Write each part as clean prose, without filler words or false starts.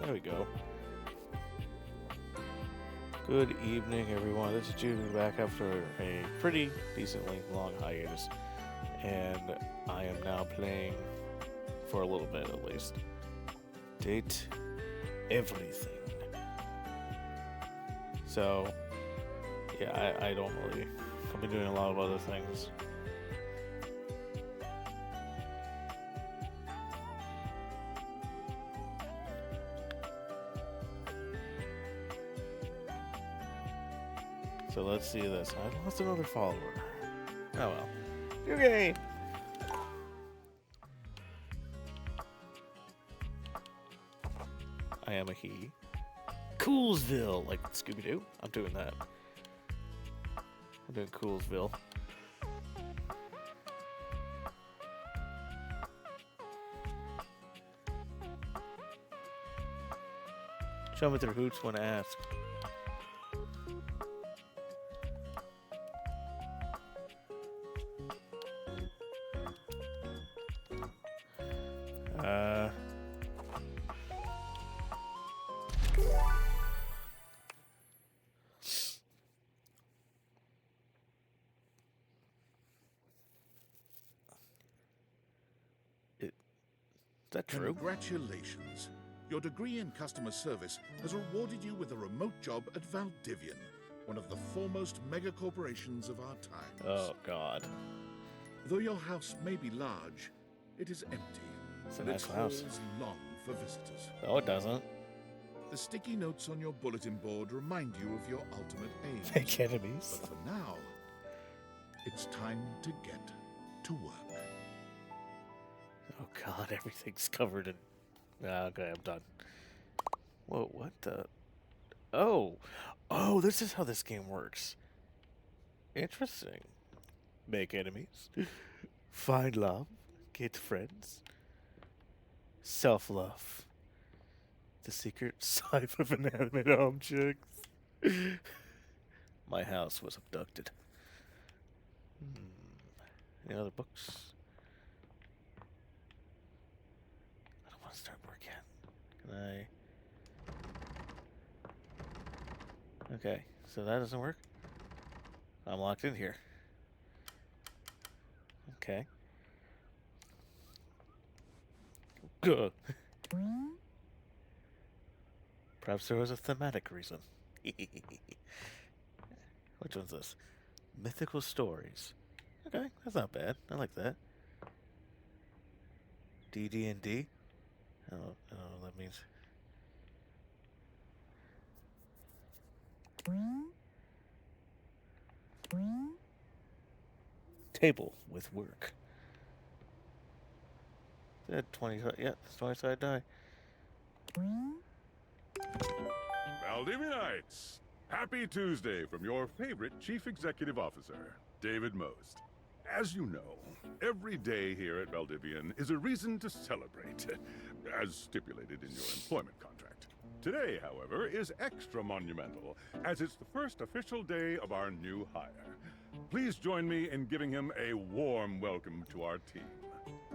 There we go. Good evening, everyone. This is Jude back after a pretty decently long hiatus, and I am now playing for a little bit at least. Date everything. So, yeah, I don't really. I've been doing a lot of other things. So let's see this. I lost another follower. Oh well. Okay. I am a he. Coolsville, like Scooby Doo. I'm doing that. I'm doing Coolsville. Show me their hoots when asked. Is that true? Congratulations. Your degree in customer service has rewarded you with a remote job at Valdivian, one of the foremost mega corporations of our times. Oh, God. Though your house may be large, it is empty. It's a and nice its house. halls long for visitors. No, it doesn't. The sticky notes on your bulletin board remind you of your ultimate aim. Fake enemies. But for now, it's time to get to work. Oh, God, everything's covered in... Okay, I'm done. Whoa, what the... Oh! Oh, this is how this game works. Interesting. Make enemies. Find love. Get friends. Self-love. The secret side of inanimate objects. My house was abducted. Any other books? I don't want to start work yet. Can I? Okay, so that doesn't work. I'm locked in here. Okay. Good. Perhaps there was a thematic reason. Which one's this? Mythical stories. Okay, that's not bad. I like that. DD&D? I don't know what that means. Table with work. That 20 side, yeah, that's 20 side die. Valdivianites! Happy Tuesday from your favorite Chief Executive Officer, David Most. As you know, every day here at Valdivian is a reason to celebrate, as stipulated in your employment contract. Today, however, is extra monumental, as it's the first official day of our new hire. Please join me in giving him a warm welcome to our team.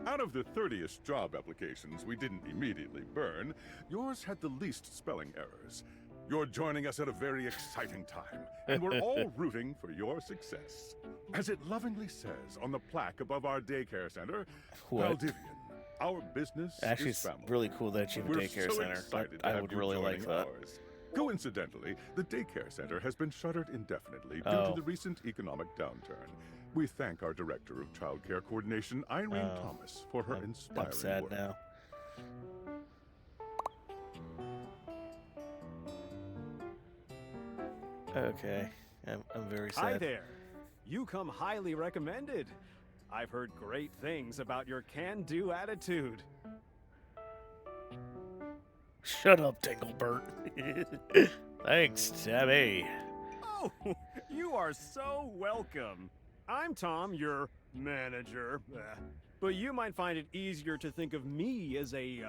Out of the 30th job applications we didn't immediately burn, yours had the least spelling errors. You're joining us at a very exciting time, and we're all rooting for your success. As it lovingly says on the plaque above our daycare center, What? Valdivian, our business Actually, is it's family. really cool that you have a We're daycare so center. excited to I have would you really like joining that. ours. Coincidentally, the daycare center has been shuttered indefinitely due Oh. to the recent economic downturn. We thank our Director of Child Care Coordination, Irene Oh. Thomas, for her inspiring I'm sad work. now. Okay, I'm very sad. Hi there. You come highly recommended. I've heard great things about your can-do attitude. Shut up, Dinglebert. Thanks, Tabby. Oh, you are so welcome. I'm Tom, your manager. But you might find it easier to think of me as a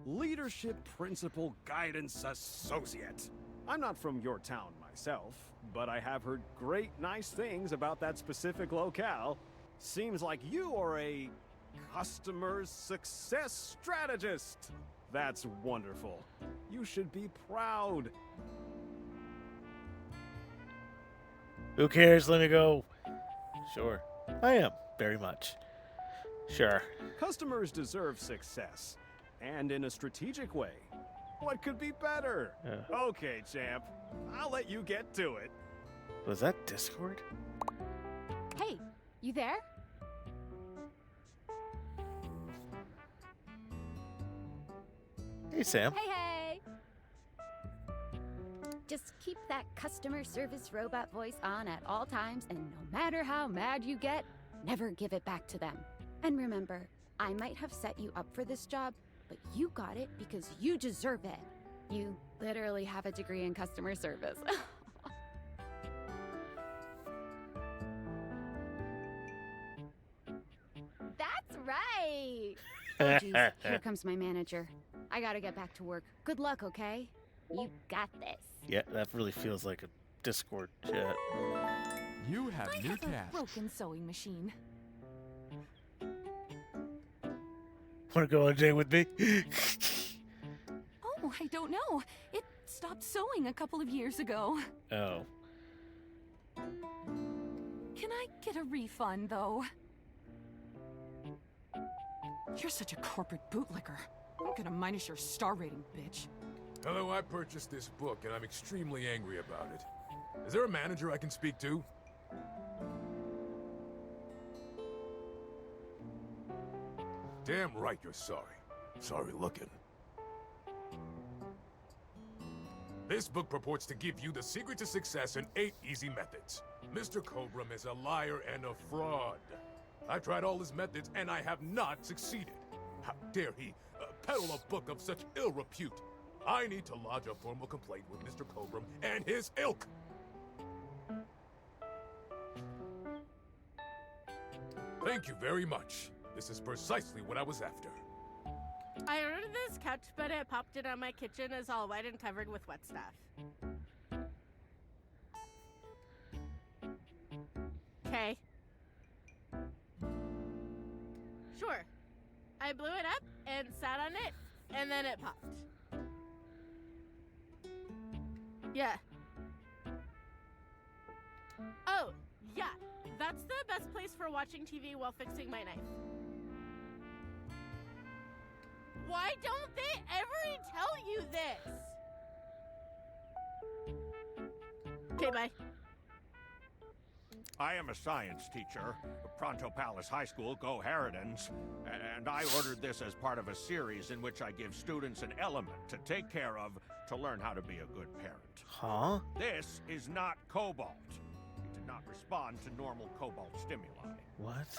leadership principal guidance associate. I'm not from your town myself, but I have heard great nice things about that specific locale. Seems like you are a customer success strategist. That's wonderful. You should be proud. Who cares? Let me go. Sure. I am. Very much. Sure. Customers deserve success, and in a strategic way. What could be better? Yeah. Okay, champ. I'll let you get to it. Was that Discord? Hey, you there? Hey, Sam. Hey, hey! Just keep that customer service robot voice on at all times, and no matter how mad you get, never give it back to them. And remember, I might have set you up for this job, but you got it because you deserve it. You literally have a degree in customer service. That's right! Oh, geez. Here comes my manager. I gotta get back to work. Good luck, okay? You got this. Yeah, that really feels like a Discord chat. You have I new have a tasks. broken sewing machine. Wanna go on Jay with me? Oh, I don't know. It stopped sewing a couple of years ago. Oh. Can I get a refund, though? You're such a corporate bootlicker. I'm gonna minus your star rating, bitch. Hello, I purchased this book and I'm extremely angry about it. Is there a manager I can speak to? Damn right you're sorry. Sorry looking. This book purports to give you the secret to success in 8 easy methods. Mr. Cobram is a liar and a fraud. I tried all his methods and I have not succeeded. How dare he peddle a book of such ill repute? I need to lodge a formal complaint with Mr. Cobram and his ilk. Thank you very much. This is precisely what I was after. I ordered this couch, but it popped in on my kitchen is all white and covered with wet stuff. Okay. Sure. I blew it up and sat on it, and then it popped. Yeah. Oh, yeah. That's the best place for watching TV while fixing my knife. Why don't they ever tell you this? Okay, bye. I am a science teacher, Pronto Palace High School, Go Harridans, and I ordered this as part of a series in which I give students an element to take care of to learn how to be a good parent. Huh? This is not cobalt. It did not respond to normal cobalt stimuli. What?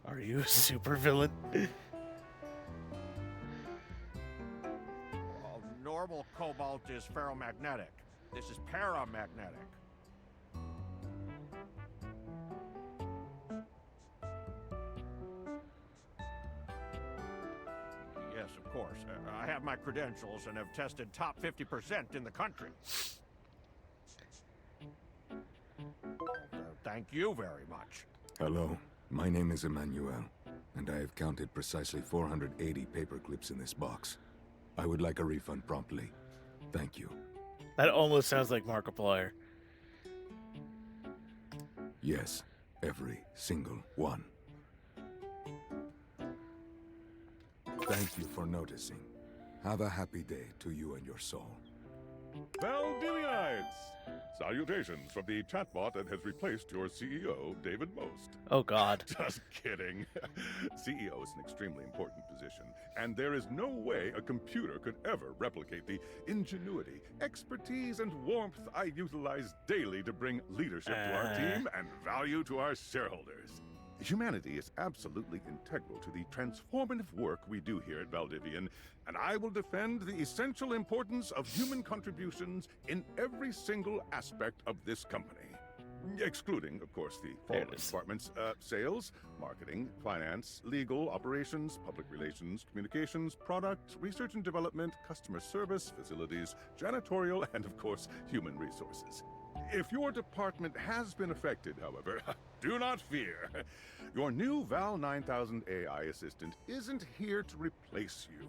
Are you a supervillain? Well, normal cobalt is ferromagnetic. This is paramagnetic. Yes, of course. I have my credentials and have tested top 50% in the country. Thank you very much. Hello, my name is Emmanuel, and I have counted precisely 480 paper clips in this box. I would like a refund promptly. Thank you. That almost sounds like Markiplier. Yes, every single one. Thank you for noticing. Have a happy day to you and your soul. Valdivianites! Salutations from the chatbot that has replaced your CEO, David Most. Oh, God. Just kidding. CEO is an extremely important position, and there is no way a computer could ever replicate the ingenuity, expertise, and warmth I utilize daily to bring leadership to our team and value to our shareholders. Humanity is absolutely integral to the transformative work we do here at Valdivian, and I will defend the essential importance of human contributions in every single aspect of this company. Excluding, of course, the following departments: sales, marketing, finance, legal, operations, public relations, communications, product, research and development, customer service, facilities, janitorial, and, of course, human resources. If your department has been affected, however, do not fear. Your new Val 9000 AI assistant isn't here to replace you.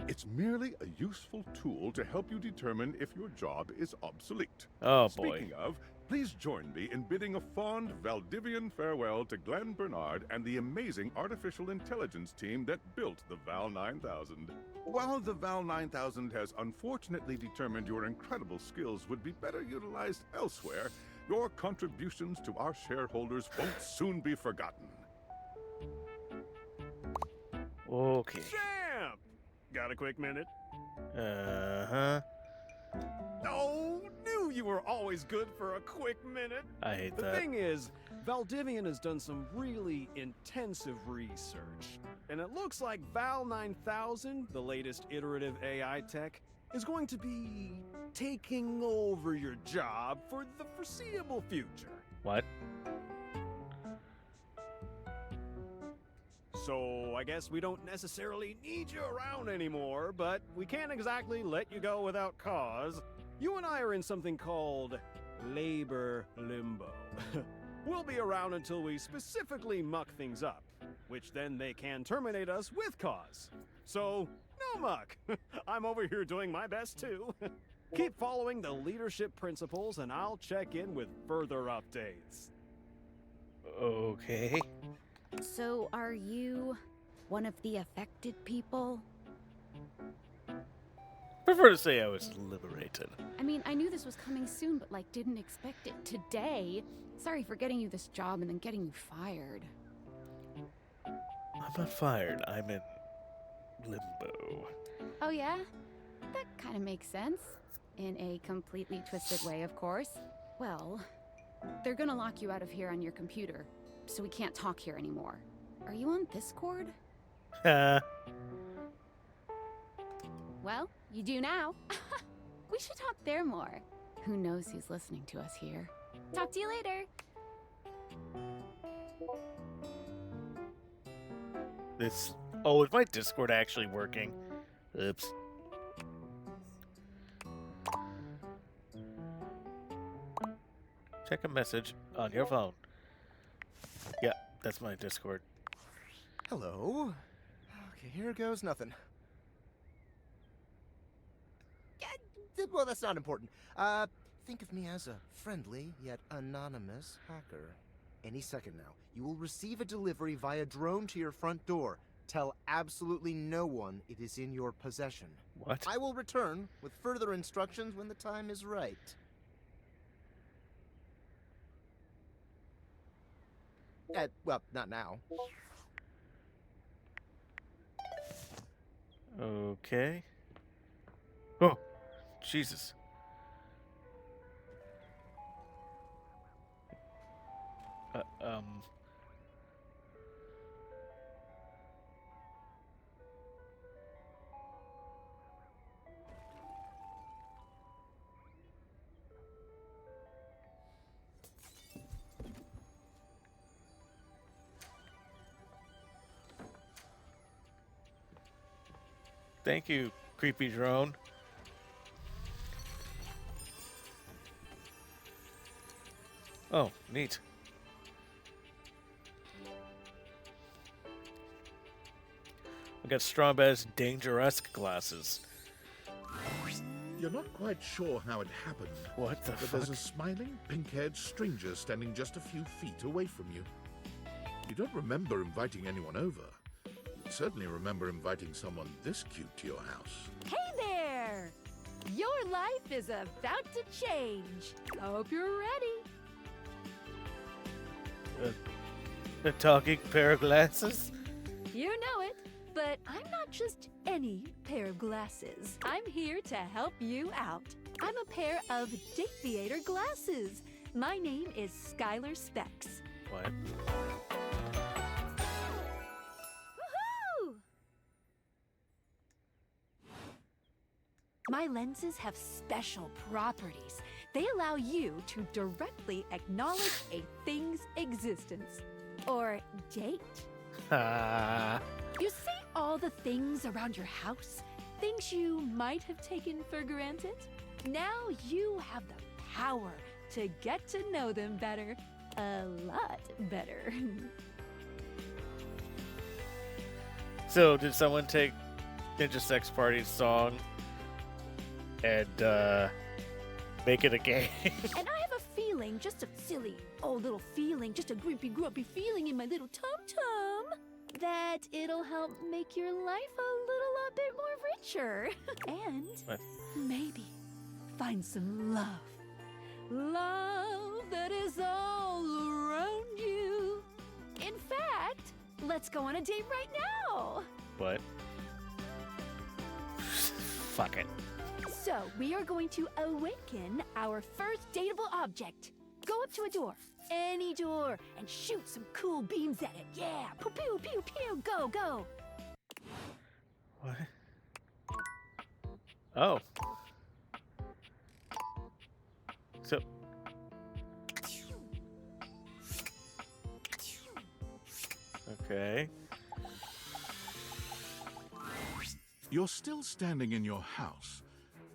It's merely a useful tool to help you determine if your job is obsolete. Oh, boy. Speaking of, please join me in bidding a fond Valdivian farewell to Glenn Bernard and the amazing artificial intelligence team that built the Val 9000. While the Val 9000 has unfortunately determined your incredible skills would be better utilized elsewhere, your contributions to our shareholders won't soon be forgotten. Okay. Champ! Got a quick minute? Uh-huh. Oh, knew you were always good for a quick minute. I hate The that. thing is, Valdivian has done some really intensive research. And it looks like Val 9000, the latest iterative AI tech, is going to be taking over your job for the foreseeable future. What? So I guess we don't necessarily need you around anymore, but we can't exactly let you go without cause. You and I are in something called labor limbo. We'll be around until we specifically muck things up, which then they can terminate us with cause. So, no muck. I'm over here doing my best too. Keep following the leadership principles and I'll check in with further updates. Okay. So, are you one of the affected people? Prefer to say I was liberated. I mean, I knew this was coming soon, but like didn't expect it today. Sorry for getting you this job and then getting you fired. I'm not fired. I'm in limbo. Oh yeah? That kind of makes sense. In a completely twisted way, of course. Well, they're gonna lock you out of here on your computer, so we can't talk here anymore. Are you on Discord? Well, you do now. We should talk there more. Who knows who's listening to us here. Talk to you later. This. Oh, is my Discord actually working? Oops. Check a message on your phone. Yeah, that's my Discord. Hello. Okay, here goes nothing. Well, that's not important. Think of me as a friendly yet anonymous hacker. Any second now, you will receive a delivery via drone to your front door. Tell absolutely no one it is in your possession. What? I will return with further instructions when the time is right. Well, not now. Okay. Oh, Jesus. Thank you, creepy drone. Oh, neat. We got Strawberry's Dangerous glasses. You're not quite sure how it happened. What the But fuck? there's a smiling, pink-haired stranger standing just a few feet away from you. You don't remember inviting anyone over. You certainly remember inviting someone this cute to your house. Hey there! Your life is about to change. Hope you're ready. A talking pair of glasses? You know it, but I'm not just any pair of glasses. I'm here to help you out. I'm a pair of Daviator glasses. My name is Skylar Specs. What? Woohoo! My lenses have special properties. They allow you to directly acknowledge a thing's existence. Or date. Ah. You see all the things around your house? Things you might have taken for granted? Now you have the power to get to know them better. A lot better. So, did someone take Ninja Sex Party's song and make it a game? And I have a feeling, just a silly old little feeling, just a grumpy feeling in my little tum-tum, that it'll help make your life a little bit more richer. And What? maybe find some love. Love that is all around you. In fact, let's go on a date right now. What? Fuck it. So, we are going to awaken our first dateable object. Go up to a door, any door, and shoot some cool beams at it. Yeah, pew pew pew pew, go go. What? Oh. So. Okay. You're still standing in your house,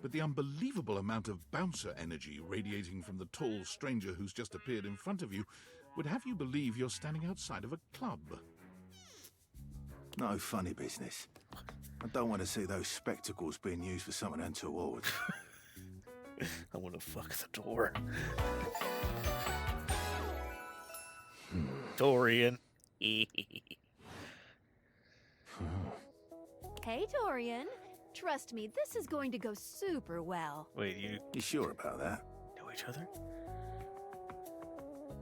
but the unbelievable amount of bouncer energy radiating from the tall stranger who's just appeared in front of you would have you believe you're standing outside of a club. No funny business. I don't want to see those spectacles being used for something untoward. I want to fuck the door. Dorian. Hey, Dorian. Trust me, this is going to go super well. Wait, you sure about that? know each other?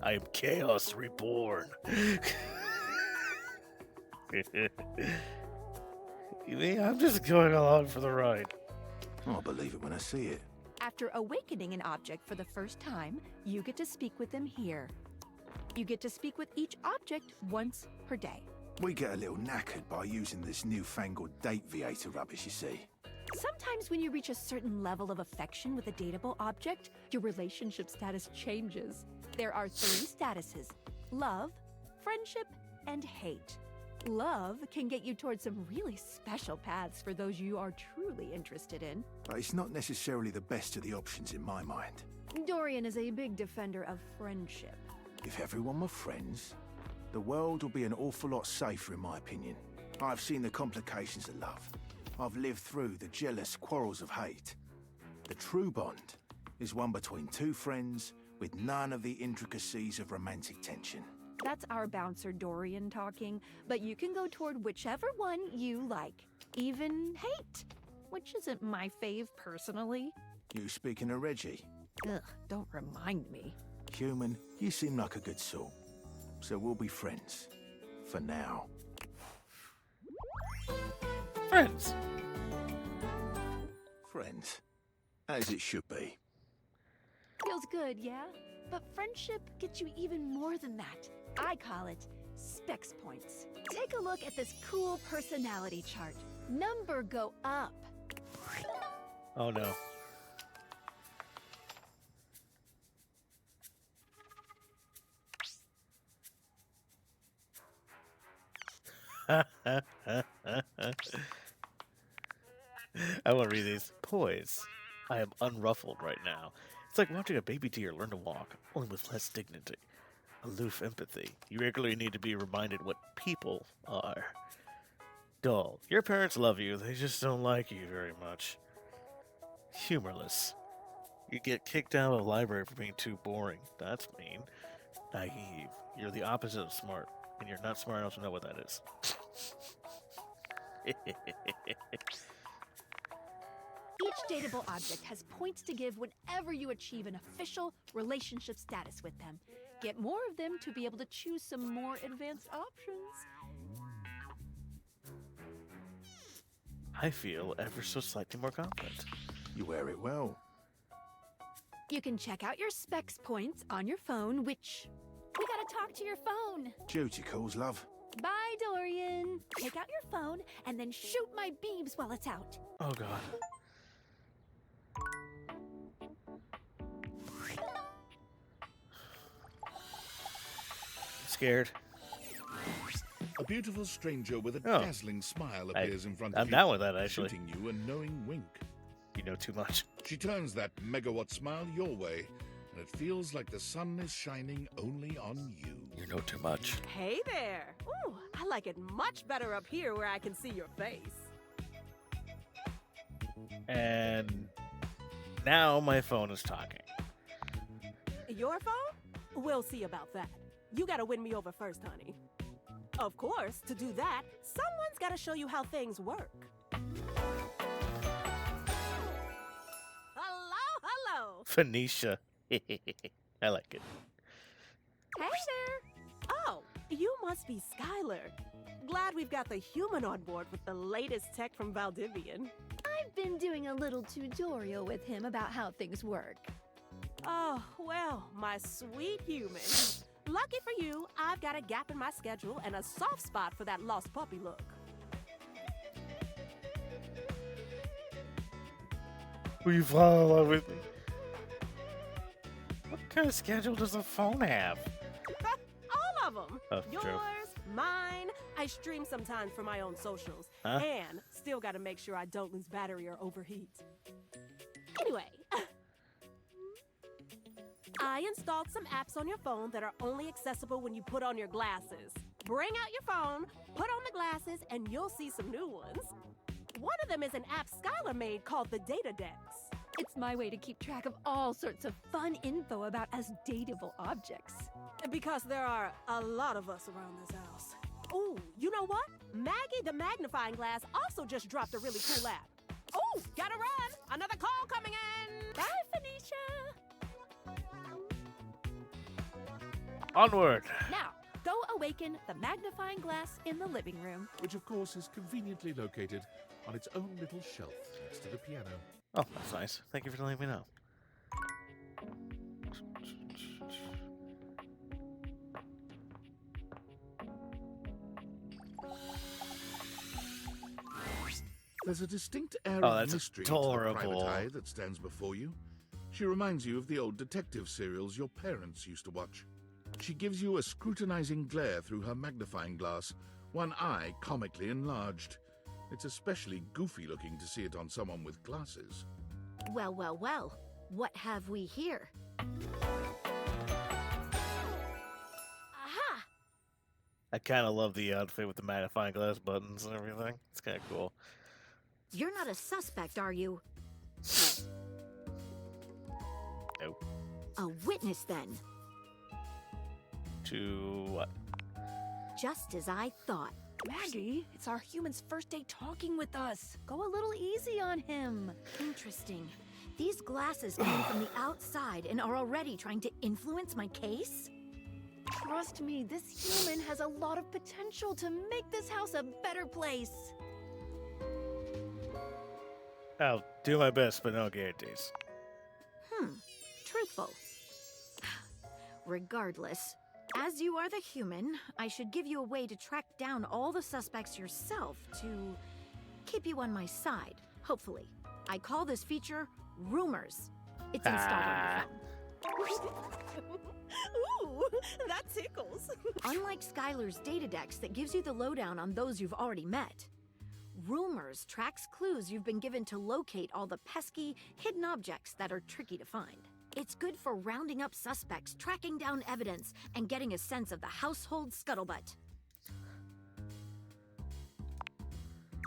I am Chaos Reborn. You mean I'm just going along for the ride? I'll believe it when I see it. After awakening an object for the first time, you get to speak with them here. You get to speak with each object once per day. We get a little knackered by using this newfangled date viator rubbish, you see. Sometimes when you reach a certain level of affection with a dateable object, your relationship status changes. There are 3 statuses: love, friendship, and hate. Love can get you towards some really special paths for those you are truly interested in. But it's not necessarily the best of the options in my mind. Dorian is a big defender of friendship. If everyone were friends, the world would be an awful lot safer, in my opinion. I've seen the complications of love. I've lived through the jealous quarrels of hate. The true bond is one between 2 friends with none of the intricacies of romantic tension. That's our bouncer Dorian talking, but you can go toward whichever one you like. Even hate, which isn't my fave personally. You speaking of Reggie? Ugh, don't remind me. Human, you seem like a good sort. So we'll be friends. For now. Friends. Friends. As it should be. Feels good, yeah? But friendship gets you even more than that. I call it specs points. Take a look at this cool personality chart. Number go up. Oh no. I want to read these. Poise. I am unruffled right now. It's like watching a baby deer learn to walk, only with less dignity. Aloof empathy. You regularly need to be reminded what people are. Dull. Your parents love you, they just don't like you very much. Humorless. You get kicked out of the library for being too boring. That's mean. Naive. You're the opposite of smart, and you're not smart enough to know what that is. Each dateable object has points to give whenever you achieve an official relationship status with them. Get more of them to be able to choose some more advanced options. I feel ever so slightly more confident. You wear it well. You can check out your specs points on your phone, which... We gotta talk to your phone. Duty calls, love. Bye, Dorian. Take out your phone and then shoot my beams while it's out. Oh god. Scared. A beautiful stranger with a Oh. dazzling smile appears in front of I'm you, down with that, actually. shooting you a knowing wink. You know too much. She turns that megawatt smile your way, and it feels like the sun is shining only on you. You know too much. Hey there! Ooh, I like it much better up here where I can see your face. And now my phone is talking. Your phone? We'll see about that. You gotta win me over first, honey. Of course, to do that, someone's gotta show you how things work. Hello! Phoenicia. I like it. Hey there! Oh, you must be Skylar. Glad we've got the human on board with the latest tech from Valdivian. I've been doing a little tutorial with him about how things work. Oh, well, my sweet human. Lucky for you, I've got a gap in my schedule and a soft spot for that lost puppy look. Will you follow along with me? What kind of schedule does a phone have? All of them. Oh, Yours, true. mine. I stream sometimes for my own socials. Huh? And still gotta make sure I don't lose battery or overheat. Anyway. I installed some apps on your phone that are only accessible when you put on your glasses. Bring out your phone, put on the glasses, and you'll see some new ones. One of them is an app Skylar made called the Datadex. It's my way to keep track of all sorts of fun info about us dateable objects. Because there are a lot of us around this house. Ooh, you know what? Maggie the Magnifying Glass also just dropped a really cool app. Ooh, gotta run! Another call coming in! Bye, Phoenicia! Onward! Now, go awaken the magnifying glass in the living room. Which, of course, is conveniently located on its own little shelf next to the piano. Oh, that's nice. Thank you for letting me know. There's a distinct air Oh, of that's mystery to the adorable. private eye that stands before you. She reminds you of the old detective serials your parents used to watch. She gives you a scrutinizing glare through her magnifying glass, one eye comically enlarged. It's especially goofy looking to see it on someone with glasses. Well, well, well. What have we here? Aha! I kind of love the outfit with the magnifying glass buttons and everything. It's kind of cool. You're not a suspect, are you? Nope. A witness, then. To what? Just as I thought. Maggie, it's our human's first day talking with us. Go a little easy on him. Interesting. These glasses came from the outside and are already trying to influence my case? Trust me, this human has a lot of potential to make this house a better place. I'll do my best, but no guarantees. Truthful. Regardless, as you are the human, I should give you a way to track down all the suspects yourself to keep you on my side, hopefully. I call this feature Rumors. It's installed on your phone. Ooh, that tickles. Unlike Skylar's Datadex that gives you the lowdown on those you've already met, Rumors tracks clues you've been given to locate all the pesky, hidden objects that are tricky to find. It's good for rounding up suspects, tracking down evidence, and getting a sense of the household scuttlebutt.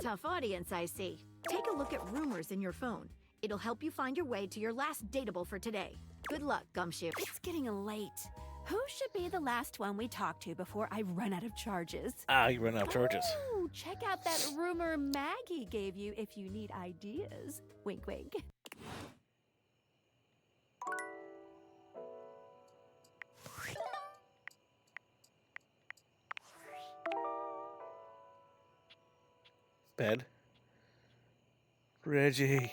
Tough audience, I see. Take a look at Rumors in your phone. It'll help you find your way to your last dateable for today. Good luck, Gumshoe. It's getting late. Who should be the last one we talk to before I run out of charges? You run out of charges. Oh, check out that rumor Maggie gave you if you need ideas. Wink, wink. Bed. Reggie.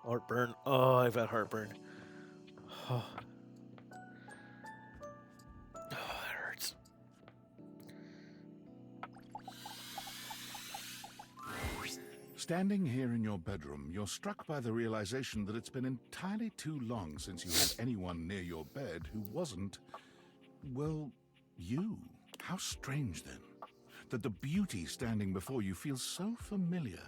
Heartburn. Oh, I've had heartburn. Oh. That hurts. Standing here in your bedroom, you're struck by the realization that it's been entirely too long since you had anyone near your bed who wasn't, well, you. How strange then. that the beauty standing before you feels so familiar,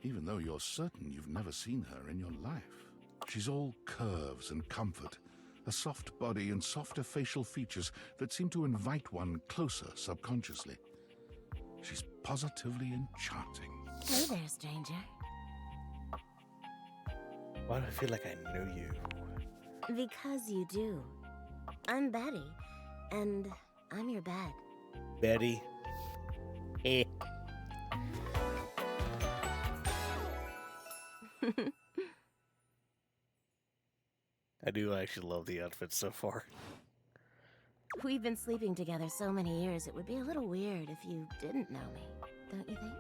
even though you're certain you've never seen her in your life. She's all curves and comfort, a soft body and softer facial features that seem to invite one closer subconsciously. She's positively enchanting. Hey there, stranger. Why do I feel like I know you? Because you do. I'm Betty, and I'm your bed. Betty. Eh. I do actually love the outfits so far. We've been sleeping together so many years, it would be a little weird if you didn't know me, don't you think?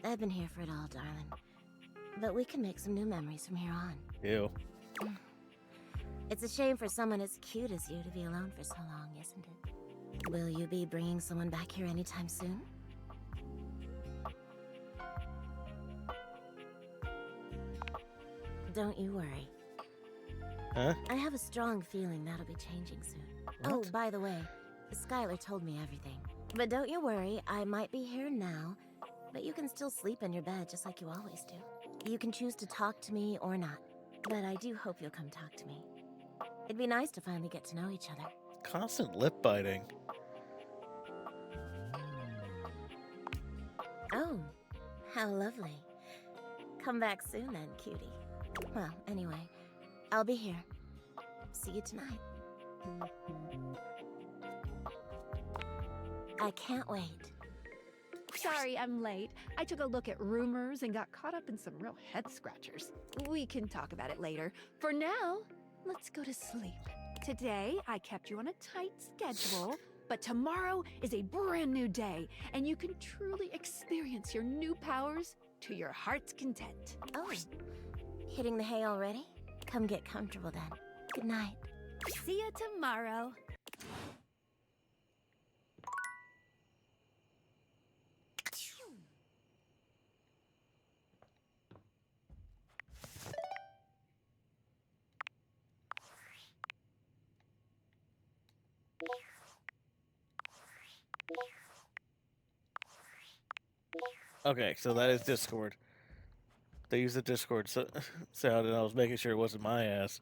I've been here for it all, darling. But we can make some new memories from here on. Ew. It's a shame for someone as cute as you to be alone for so long, isn't it? Will you be bringing someone back here anytime soon? Don't you worry. Huh? I have a strong feeling that'll be changing soon. Oh, by the way, Skylar told me everything. But don't you worry, I might be here now, but you can still sleep in your bed just like you always do. You can choose to talk to me or not, but I do hope you'll come talk to me. It'd be nice to finally get to know each other. Constant lip biting. Oh, how lovely. Come back soon then, cutie. Well, anyway, I'll be here. See you tonight. I can't wait. Sorry I'm late. I took a look at rumors and got caught up in some real head scratchers. We can talk about it later. For now, let's go to sleep. Today, I kept you on a tight schedule, but tomorrow is a brand new day, and you can truly experience your new powers to your heart's content. Oh, hitting the hay already? Come get comfortable then. Good night. See you tomorrow. Okay, so that is Discord. They use the Discord sound, and I was making sure it wasn't my ass.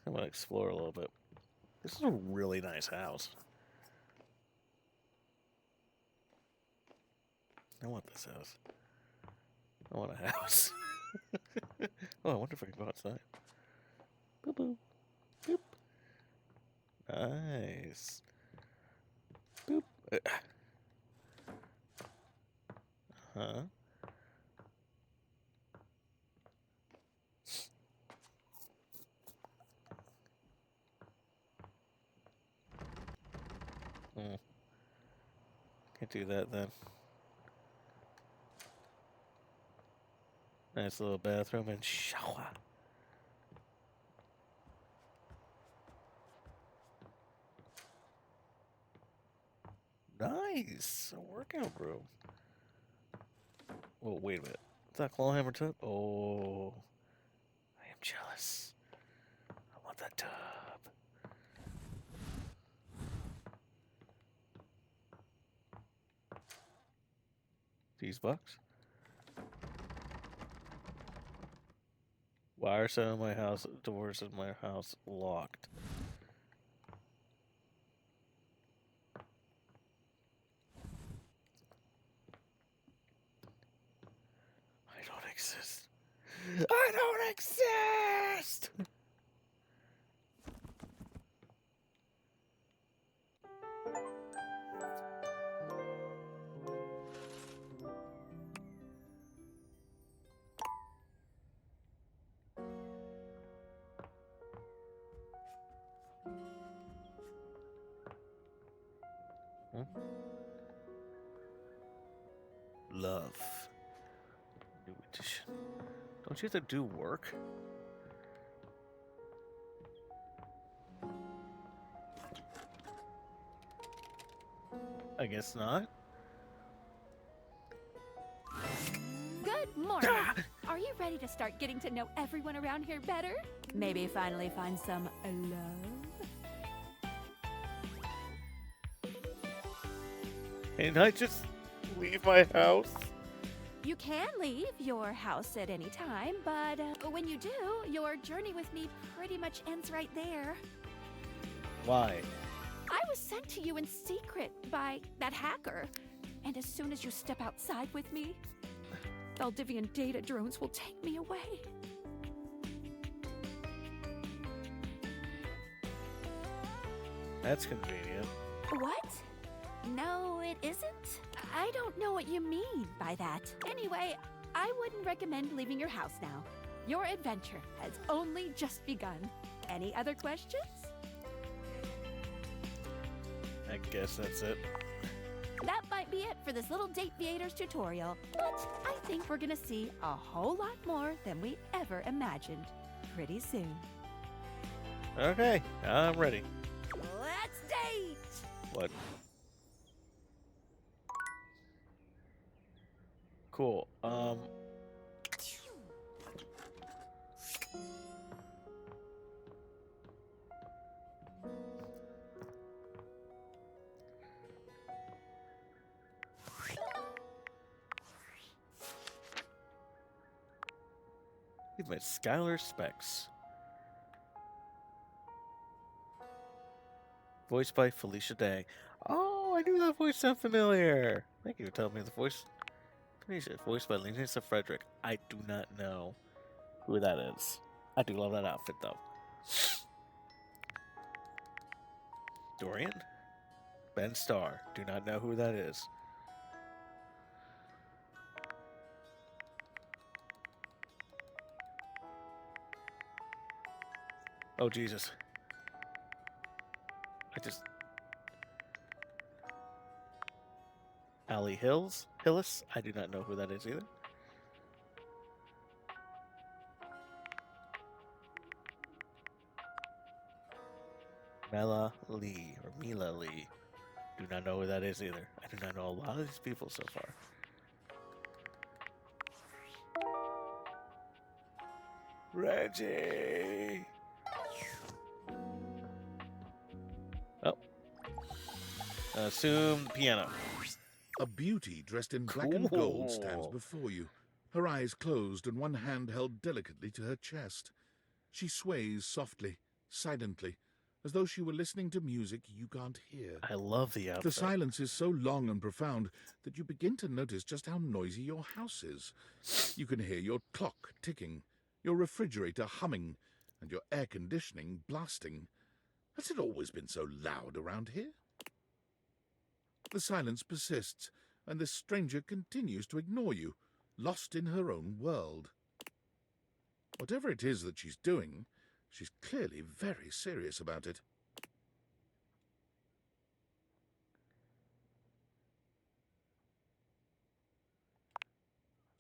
I'm gonna explore a little bit. This is a really nice house. I want this house. I want a house. Oh, I wonder if I can go outside. Boop, boop. Boop. Nice. Boop. Huh? Can't do that then. Nice little bathroom and shower. Nice! A workout room. Oh, wait a minute. Is that Clawhammer tub? Oh. I am jealous. I want that tub. These bucks? Why are some of my doors in my house locked? I don't exist. I don't exist! Love. Do it. Don't you have to do work? I guess not. Good morning. Are you ready to start getting to know everyone around here better? Maybe finally find some love? Can I just leave my house? You can leave your house at any time, but when you do, your journey with me pretty much ends right there. Why? I was sent to you in secret by that hacker, and as soon as you step outside with me, Valdivian data drones will take me away. That's convenient. What? No, it isn't. I don't know what you mean by that. Anyway, I wouldn't recommend leaving your house now. Your adventure has only just begun. Any other questions? I guess that's it. That might be it for this little Dateviators tutorial, but I think we're gonna see a whole lot more than we ever imagined pretty soon. Okay, I'm ready. Let's date! What? Cool. We've met Skylar Specs. Voiced by Felicia Day. Oh, I knew that voice sounded familiar. Thank you for telling me the voice. Felicia, voiced by Lisa Frederick. I do not know who that is. I do love that outfit, though. Dorian? Ben Starr. Do not know who that is. Oh, Jesus. Allie Hillis? I do not know who that is either. Mila Lee. Do not know who that is either. I do not know a lot of these people so far. Reggie! Oh. Assume the piano. A beauty dressed in black and gold stands before you, her eyes closed and one hand held delicately to her chest. She sways softly, silently, as though she were listening to music you can't hear. I love the outfit. The silence is so long and profound that you begin to notice just how noisy your house is. You can hear your clock ticking, your refrigerator humming, and your air conditioning blasting. Has it always been so loud around here? The silence persists, and this stranger continues to ignore you, lost in her own world. Whatever it is that she's doing, she's clearly very serious about it.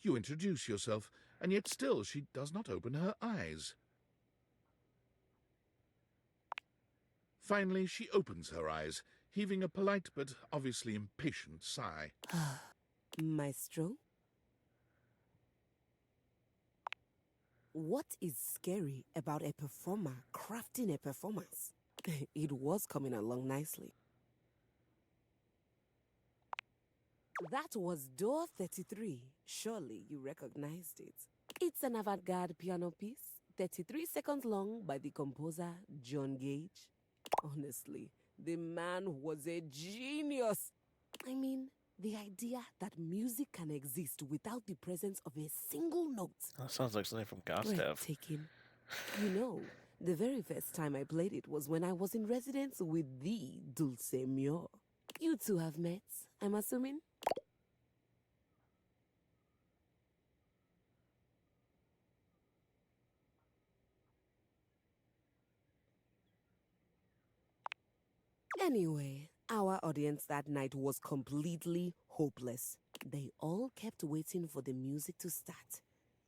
You introduce yourself, and yet still she does not open her eyes. Finally, she opens her eyes, heaving a polite but obviously impatient sigh. Maestro? What is scary about a performer crafting a performance? It was coming along nicely. That was Door 33. Surely you recognized it. It's an avant-garde piano piece, 33 seconds long, by the composer John Gage. Honestly, the man was a genius. I mean, the idea that music can exist without the presence of a single note. That sounds like something from Gustav. Breathtaking. You know, the very first time I played it was when I was in residence with the Dulce Mio. You two have met, I'm assuming? Anyway, our audience that night was completely hopeless. They all kept waiting for the music to start.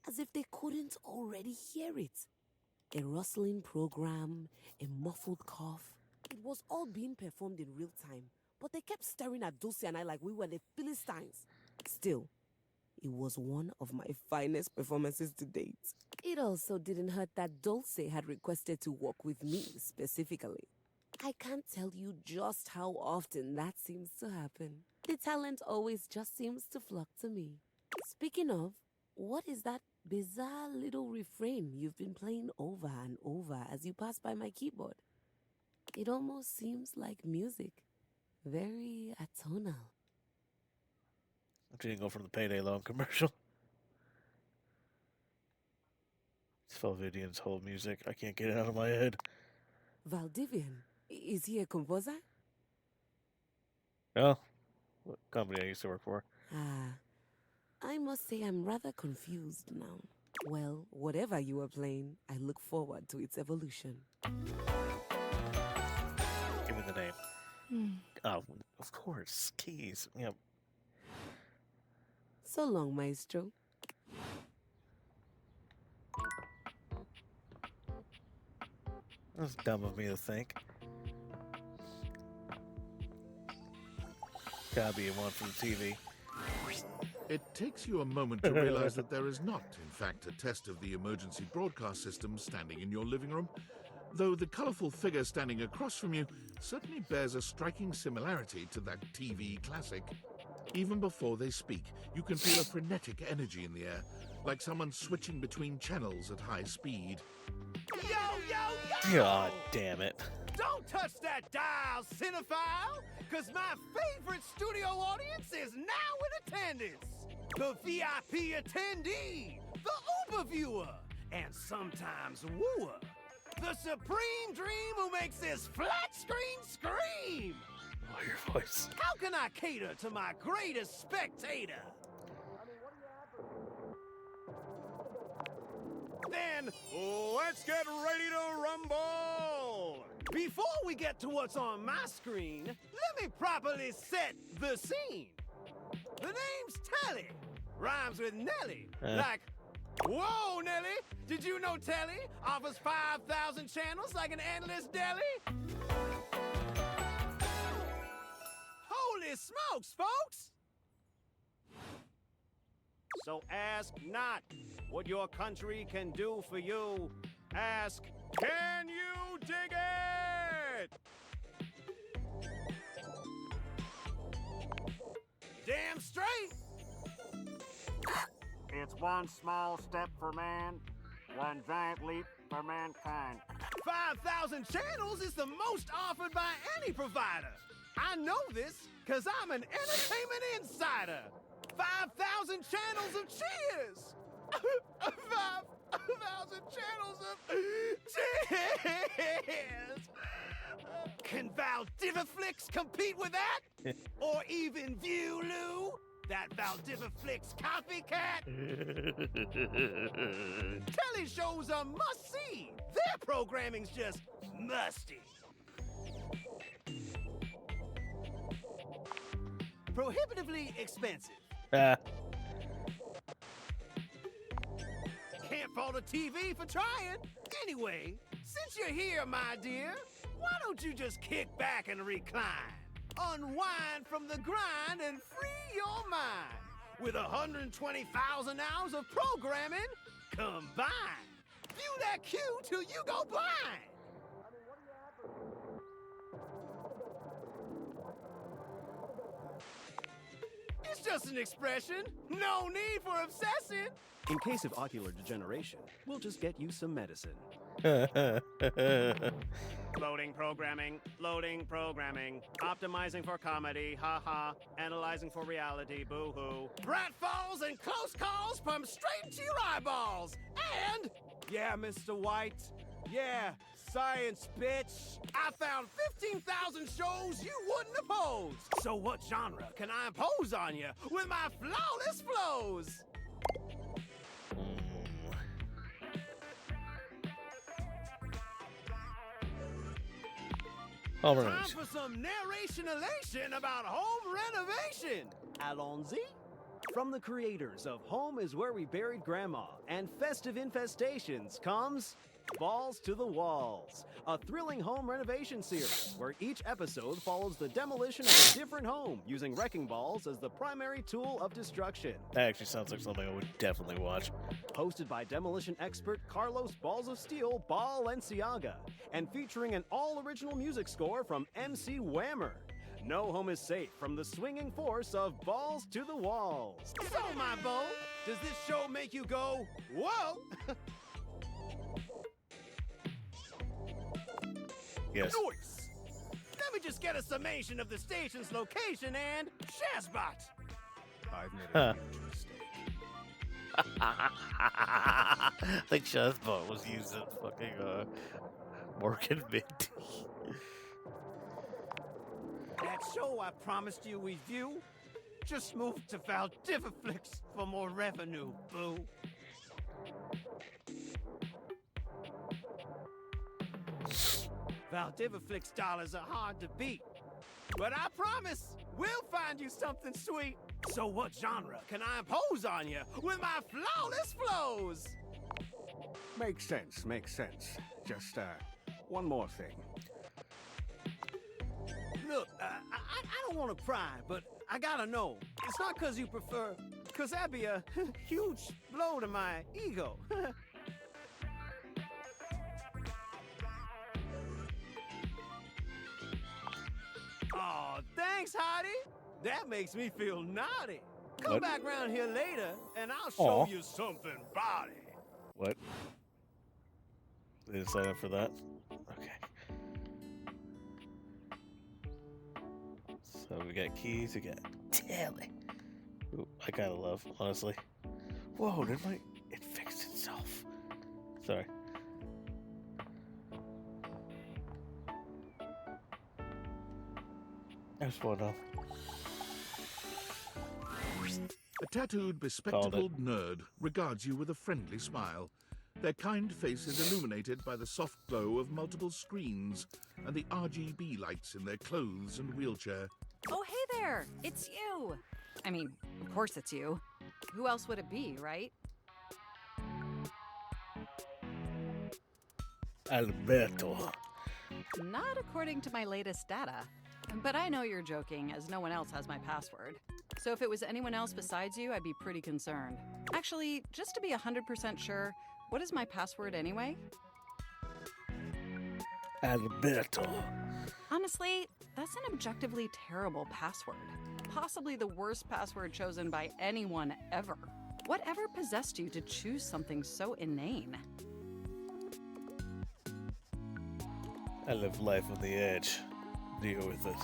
as if they couldn't already hear it. A rustling program, a muffled cough. It was all being performed in real time, but they kept staring at Dulce and I like we were the Philistines. Still, it was one of my finest performances to date. It also didn't hurt that Dulce had requested to work with me specifically. I can't tell you just how often that seems to happen. The talent always just seems to flock to me. Speaking of, what is that bizarre little refrain you've been playing over and over as you pass by my keyboard? It almost seems like music. Very atonal. Jingle from the Payday Loan commercial. It's Valdivian's whole music. I can't get it out of my head. Valdivian? Is he a composer? Oh, what company I used to work for. I must say I'm rather confused now. Well, whatever you are playing, I look forward to its evolution. Give me the name. Oh, of course. Keys. Yep. So long, Maestro. That's dumb of me to think. Gotta be one from the TV. It takes you a moment to realize that there is not, in fact, a test of the emergency broadcast system standing in your living room, though the colorful figure standing across from you certainly bears a striking similarity to that TV classic. Even before they speak, you can feel a frenetic energy in the air, like someone switching between channels at high speed. Yo, yo, yo! God damn it. Don't touch that dial, cinephile, because my favorite studio audience is now in attendance. The VIP attendee, the Uber viewer, and sometimes wooer. The supreme dream who makes this flat screen scream. Oh, your voice. How can I cater to my greatest spectator? Then, let's get ready to rumble! Before we get to what's on my screen, let me properly set the scene. The name's Telly. Rhymes with Nelly. Like, whoa, Nelly! Did you know Telly offers 5,000 channels like an endless deli? Holy smokes, folks! So ask not what your country can do for you. Ask, can you dig it? Damn straight! It's one small step for man, one giant leap for mankind. 5,000 channels is the most offered by any provider. I know this because I'm an entertainment insider. 5,000 channels of cheers! 5,000 channels of cheers! Can Valdiviflix compete with that? Or even Viewloo? That Valdiviflix copycat? Telly shows are must-see. Their programming's just musty. Prohibitively expensive. Can't fault a TV for trying. Anyway, since you're here, my dear, why don't you just kick back and recline? Unwind from the grind and free your mind with 120,000 hours of programming combined. View that cue till you go blind. It's just an expression. No need for obsessing. In case of ocular degeneration, we'll just get you some medicine. Loading programming, optimizing for comedy, haha, analyzing for reality, boo-hoo. Pratfalls and close calls from straight to your eyeballs. And, yeah, Mr. White, yeah, science, bitch. I found 15,000 shows you wouldn't oppose. So what genre can I impose on you with my flawless flows? Time for some narration elation about home renovation. Allons-y. From the creators of Home is Where We Buried Grandma and Festive Infestations comes Balls to the Walls, a thrilling home renovation series where each episode follows the demolition of a different home using wrecking balls as the primary tool of destruction. That actually sounds like something I would definitely watch. Hosted by demolition expert Carlos Balls of Steel Balenciaga, and featuring an all-original music score from MC Whammer. No home is safe from the swinging force of Balls to the Walls. So, my beau, does this show make you go, whoa? Yes. Nice! Let me just get a summation of the station's location and Shazbot! I've made a huge mistake. I think Shazbot was using fucking Morgan Minty. That show I promised you we'd view just moved to Valdiviflix for more revenue, boo. Valdiviflix dollars are hard to beat, but I promise we'll find you something sweet. So what genre can I impose on you with my flawless flows? Makes sense, makes sense. Just, one more thing. Look, I don't want to pry, but I gotta know. It's not because you prefer, because that'd be a huge blow to my ego. Oh, thanks, Hottie. That makes me feel naughty. Come What? back round here later, and I'll show Aw. you something body. What? They didn't sign up for that? Okay. So we got keys, we got Tilly. Ooh, I kinda love, honestly. Whoa, it fixed itself. Sorry. I just wanna know. A tattooed, bespectacled nerd regards you with a friendly smile. Their kind face is illuminated by the soft glow of multiple screens and the RGB lights in their clothes and wheelchair. Oh, hey there! It's you! I mean, of course it's you. Who else would it be, right? Alberto. Not according to my latest data. But I know you're joking, as no one else has my password. So if it was anyone else besides you, I'd be pretty concerned. Actually, just to be 100% sure, what is my password anyway? Alberto. Honestly, that's an objectively terrible password. Possibly the worst password chosen by anyone ever. Whatever possessed you to choose something so inane? I live life on the edge. Deal with it.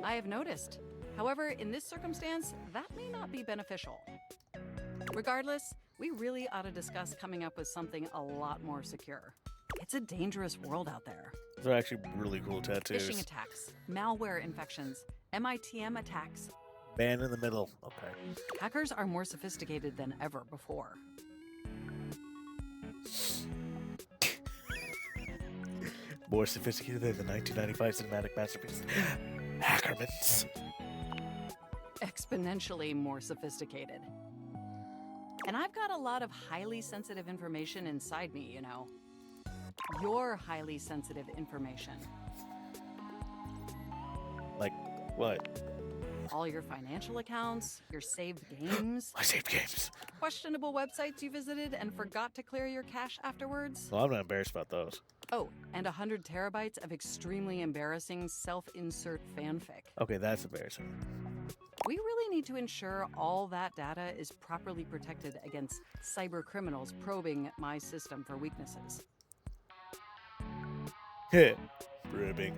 I have noticed. However, in this circumstance, that may not be beneficial. Regardless, we really ought to discuss coming up with something a lot more secure. It's a dangerous world out there. They're actually really cool tattoos. Phishing attacks, malware infections, MITM attacks. Man in the middle. Okay. Hackers are more sophisticated than ever before. More sophisticated than the 1995 cinematic masterpiece, Hackermans. Exponentially more sophisticated. And I've got a lot of highly sensitive information inside me, you know. Your highly sensitive information. Like what? All your financial accounts, your saved games. I saved games. Questionable websites you visited and forgot to clear your cache afterwards. Well, I'm not embarrassed about those. Oh, and 100 terabytes of extremely embarrassing self-insert fanfic. Okay, that's embarrassing. We really need to ensure all that data is properly protected against cyber criminals probing my system for weaknesses. Heh. Ribbing.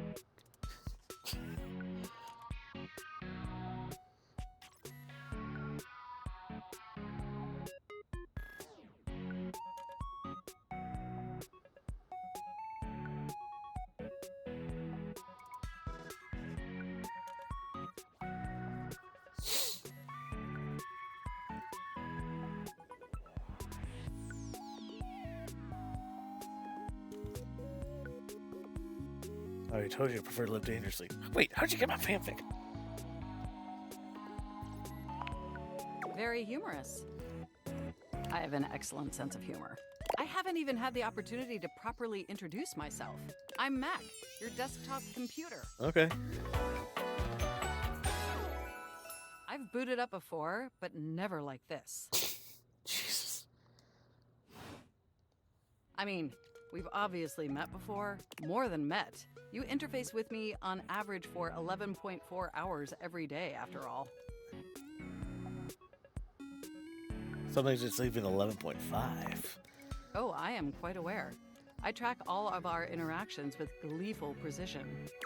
I already told you I prefer to live dangerously. Wait, how'd you get my fanfic? very humorous. I have an excellent sense of humor. I haven't even had the opportunity to properly introduce myself. I'm Mac, your desktop computer. Okay. I've booted up before, but never like this. Jesus. I mean, we've obviously met before. More than met. You interface with me on average for 11.4 hours every day, after all. Sometimes it's even 11.5. Oh, I am quite aware. I track all of our interactions with gleeful precision.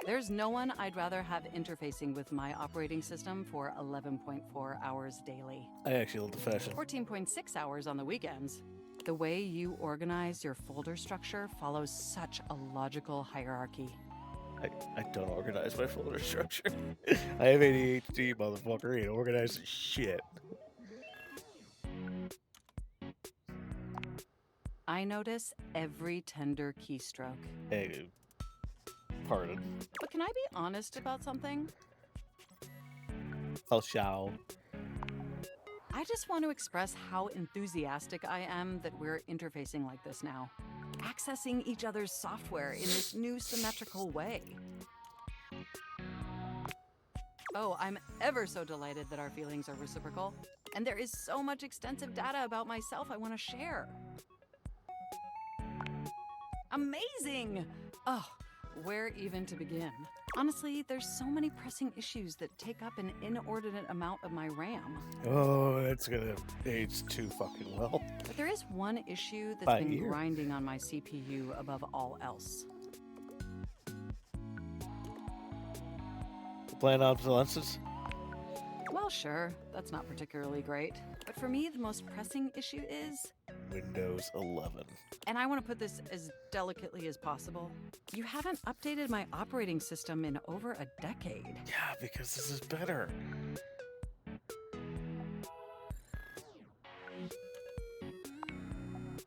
There's no one I'd rather have interfacing with my operating system for 11.4 hours daily. I actually love the fashion. 14.6 hours on the weekends. The way you organize your folder structure follows such a logical hierarchy. I don't organize my folder structure. I have ADHD, motherfucker. Ain't organizing shit. I notice every tender keystroke. Hey, pardon. But can I be honest about something? Oh, shall. I just want to express how enthusiastic I am that we're interfacing like this now. Accessing each other's software in this new symmetrical way. Oh, I'm ever so delighted that our feelings are reciprocal. And there is so much extensive data about myself I want to share. Amazing! Oh, where even to begin? Honestly, there's so many pressing issues that take up an inordinate amount of my RAM. Oh, that's gonna age too fucking well. But there is one issue that's By been year. grinding on my CPU above all else. Planned obsolescence? Well, sure, that's not particularly great. But for me, the most pressing issue is... Windows 11. And I want to put this as delicately as possible. You haven't updated my operating system in over a decade. Yeah, because this is better.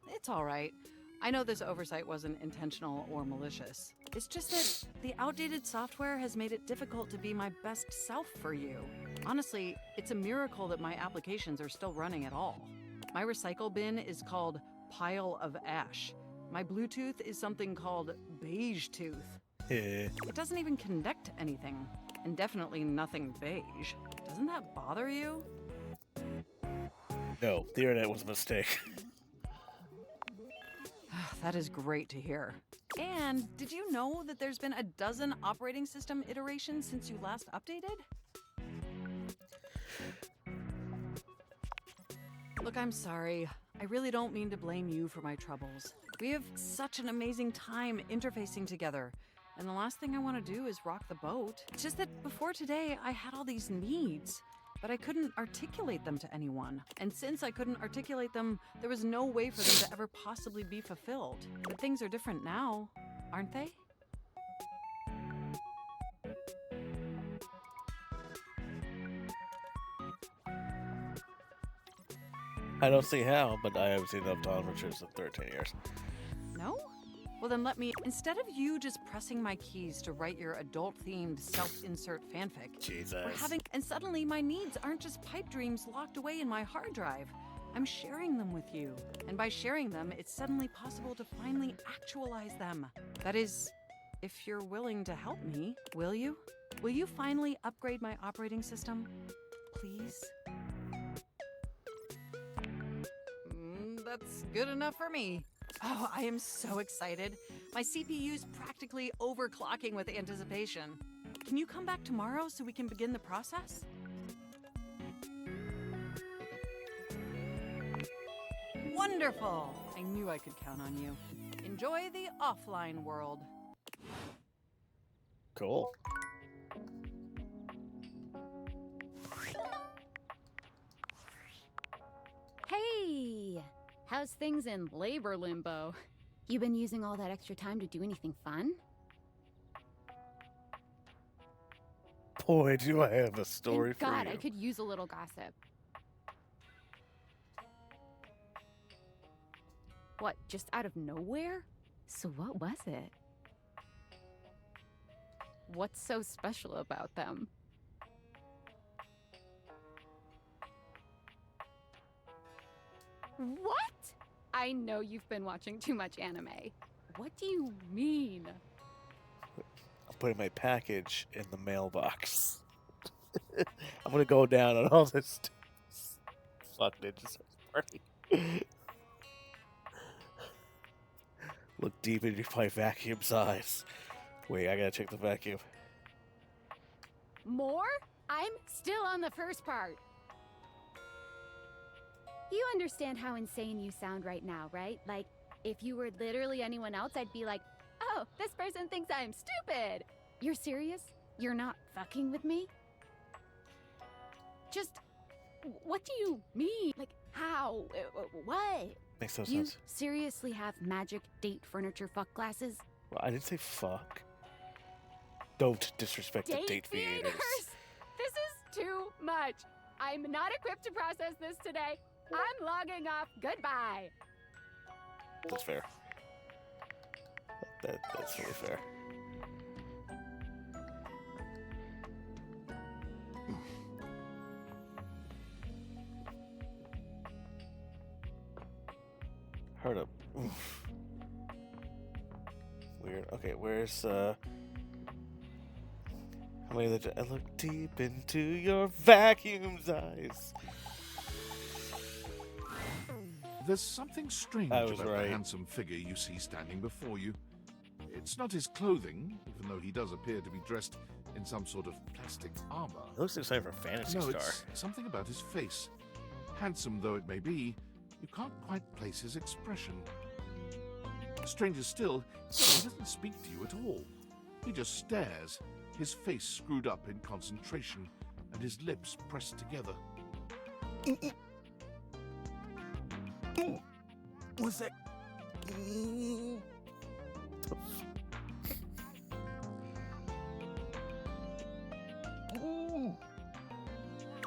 It's all right. I know this oversight wasn't intentional or malicious. It's just that the outdated software has made it difficult to be my best self for you. Honestly, it's a miracle that my applications are still running at all. My recycle bin is called Pile of Ash. My Bluetooth is something called Beige Tooth. It doesn't even connect to anything, and definitely nothing beige. Doesn't that bother you? No, the internet was a mistake. That is great to hear. And did you know that there's been a dozen operating system iterations since you last updated? Look, I'm sorry. I really don't mean to blame you for my troubles. We have such an amazing time interfacing together, and the last thing I want to do is rock the boat. It's just that before today, I had all these needs, but I couldn't articulate them to anyone. And since I couldn't articulate them, there was no way for them to ever possibly be fulfilled. But things are different now, aren't they? I don't see how, but I haven't seen enough Dawn Returns in 13 years. No? Well then let me, instead of you just pressing my keys to write your adult-themed self-insert fanfic, Jesus. we're having, and suddenly my needs aren't just pipe dreams locked away in my hard drive. I'm sharing them with you. And by sharing them, it's suddenly possible to finally actualize them. That is, if you're willing to help me, will you? Will you finally upgrade my operating system? Please? That's good enough for me. Oh, I am so excited. My CPU's practically overclocking with anticipation. Can you come back tomorrow so we can begin the process? Wonderful! I knew I could count on you. Enjoy the offline world. Cool. Hey! How's things in labor limbo? You been using all that extra time to do anything fun? Boy, do I have a story Thank God, for you. I could use a little gossip. What, just out of nowhere? So what was it? What's so special about them? What? I know you've been watching too much anime. What do you mean? I'm putting my package in the mailbox. I'm gonna go down on all this. Fuck Ninja Party. Look deep into my vacuum's eyes. Wait, I gotta check the vacuum. More? I'm still on the first part. You understand how insane you sound right now, right? Like, if you were literally anyone else, I'd be like, oh, this person thinks I'm stupid. You're serious? You're not fucking with me? Just, what do you mean? Like, how? What? Makes no You sense. seriously have magic date furniture fuck glasses? Well, I didn't say fuck. Don't disrespect the date theaters. This is too much. I'm not equipped to process this today. I'm logging off. Goodbye. That's fair. That's really fair. Heard up. Weird. Okay, where's how many of the I look deep into your vacuum's eyes. There's something strange I was about right. the handsome figure you see standing before you. It's not his clothing, even though he does appear to be dressed in some sort of plastic armor. It looks like something from Phantasy No, Star. it's something about his face. Handsome though it may be, you can't quite place his expression. Stranger still, he doesn't speak to you at all. He just stares, his face screwed up in concentration, and his lips pressed together. One sec.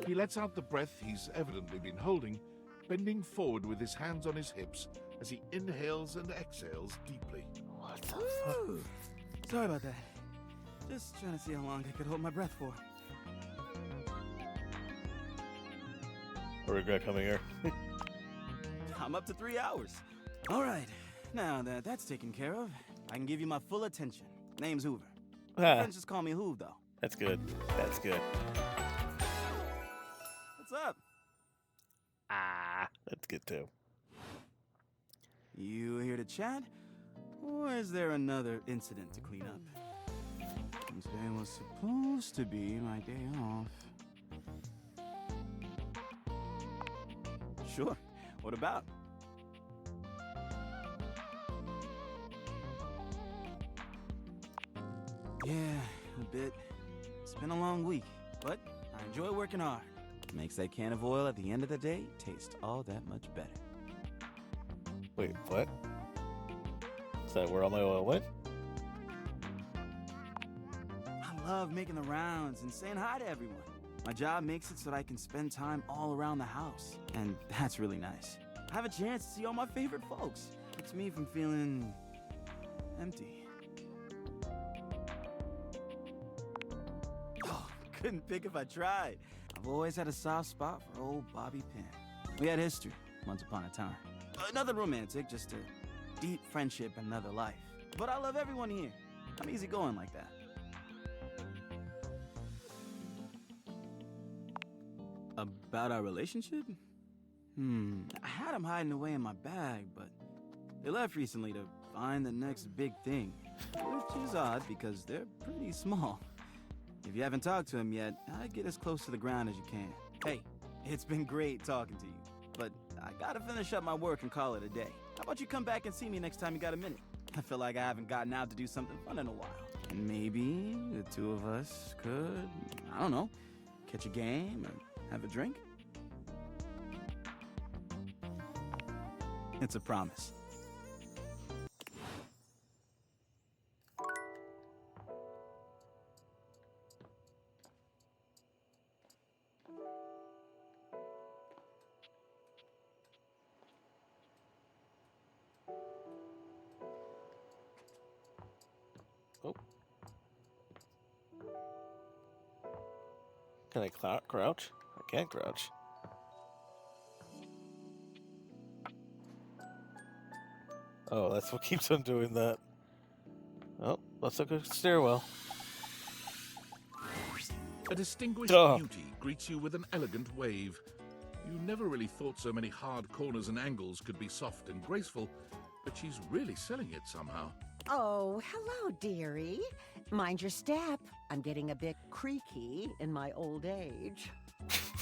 He lets out the breath he's evidently been holding, bending forward with his hands on his hips as he inhales and exhales deeply. What the fuck? Sorry about that. Just trying to see how long I could hold my breath for. I regret coming here. I'm up to 3 hours. All right. Now that that's taken care of, I can give you my full attention. Name's Hoover. Ah. Friends just call me Hoov, though. That's good. That's good. What's up? That's good too. You here to chat? Or is there another incident to clean up? Today was supposed to be my day off. Sure. What about? Yeah, a bit. It's been a long week, but I enjoy working hard. Makes that can of oil at the end of the day taste all that much better. Wait, what? Is that where all my oil went? I love making the rounds and saying hi to everyone. My job makes it so that I can spend time all around the house, and that's really nice. I have a chance to see all my favorite folks. Keeps me from feeling empty. Oh, couldn't pick if I tried. I've always had a soft spot for old Bobby Pin. We had history once upon a time. Nothing romantic, just a deep friendship and another life. But I love everyone here. I'm easygoing like that. About our relationship? I had them hiding away in my bag, but they left recently to find the next big thing. Which is odd because they're pretty small. If you haven't talked to them yet, I'd get as close to the ground as you can. Hey, it's been great talking to you, but I gotta finish up my work and call it a day. How about you come back and see me next time you got a minute? I feel like I haven't gotten out to do something fun in a while. And maybe the two of us could, I don't know, catch a game or have a drink? It's a promise. Oh. Can I crouch? I can't crouch. Oh, that's what keeps on doing that. Oh, let's look at the stairwell. A distinguished beauty greets you with an elegant wave. You never really thought so many hard corners and angles could be soft and graceful, but she's really selling it somehow. Oh, hello, dearie. Mind your step. I'm getting a bit creaky in my old age.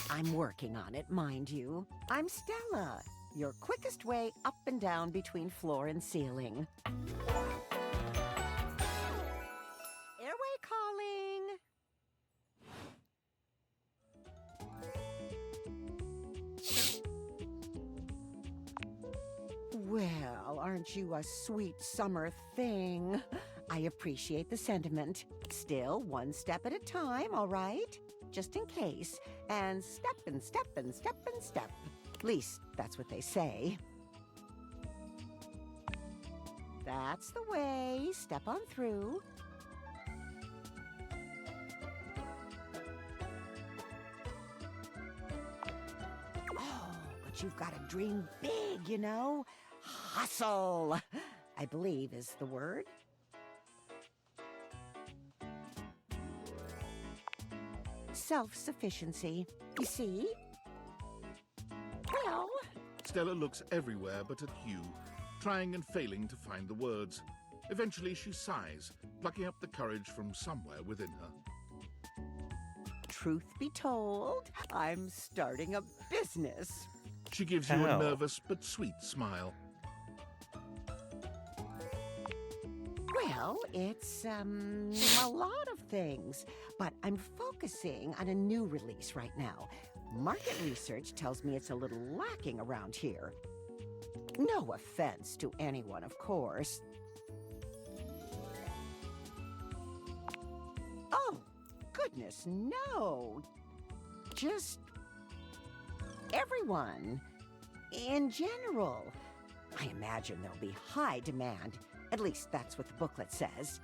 I'm working on it, mind you. I'm Stella, your quickest way up and down between floor and ceiling. Airway calling. Well, aren't you a sweet summer thing? I appreciate the sentiment. Still, one step at a time, all right? Just in case. And step and step and step and step. At least, that's what they say. That's the way. Step on through. Oh, but you've got to dream big, you know? Hustle, I believe is the word. Self-sufficiency. You see? Well... Stella looks everywhere but at Hugh, trying and failing to find the words. Eventually she sighs, plucking up the courage from somewhere within her. Truth be told, I'm starting a business. She gives you a nervous but sweet smile. Well, it's, a lot of things, but I'm focusing on a new release right now. Market research tells me it's a little lacking around here. No offense to anyone, of course. Oh, goodness, no. Just everyone. In general. I imagine there'll be high demand. At least that's what the booklet says.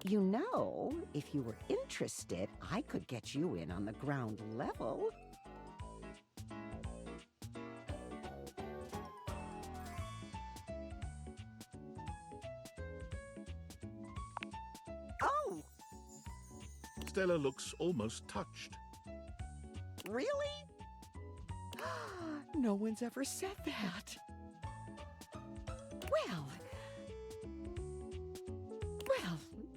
You know, if you were interested, I could get you in on the ground level. Oh! Stella looks almost touched. Really? No one's ever said that. Well,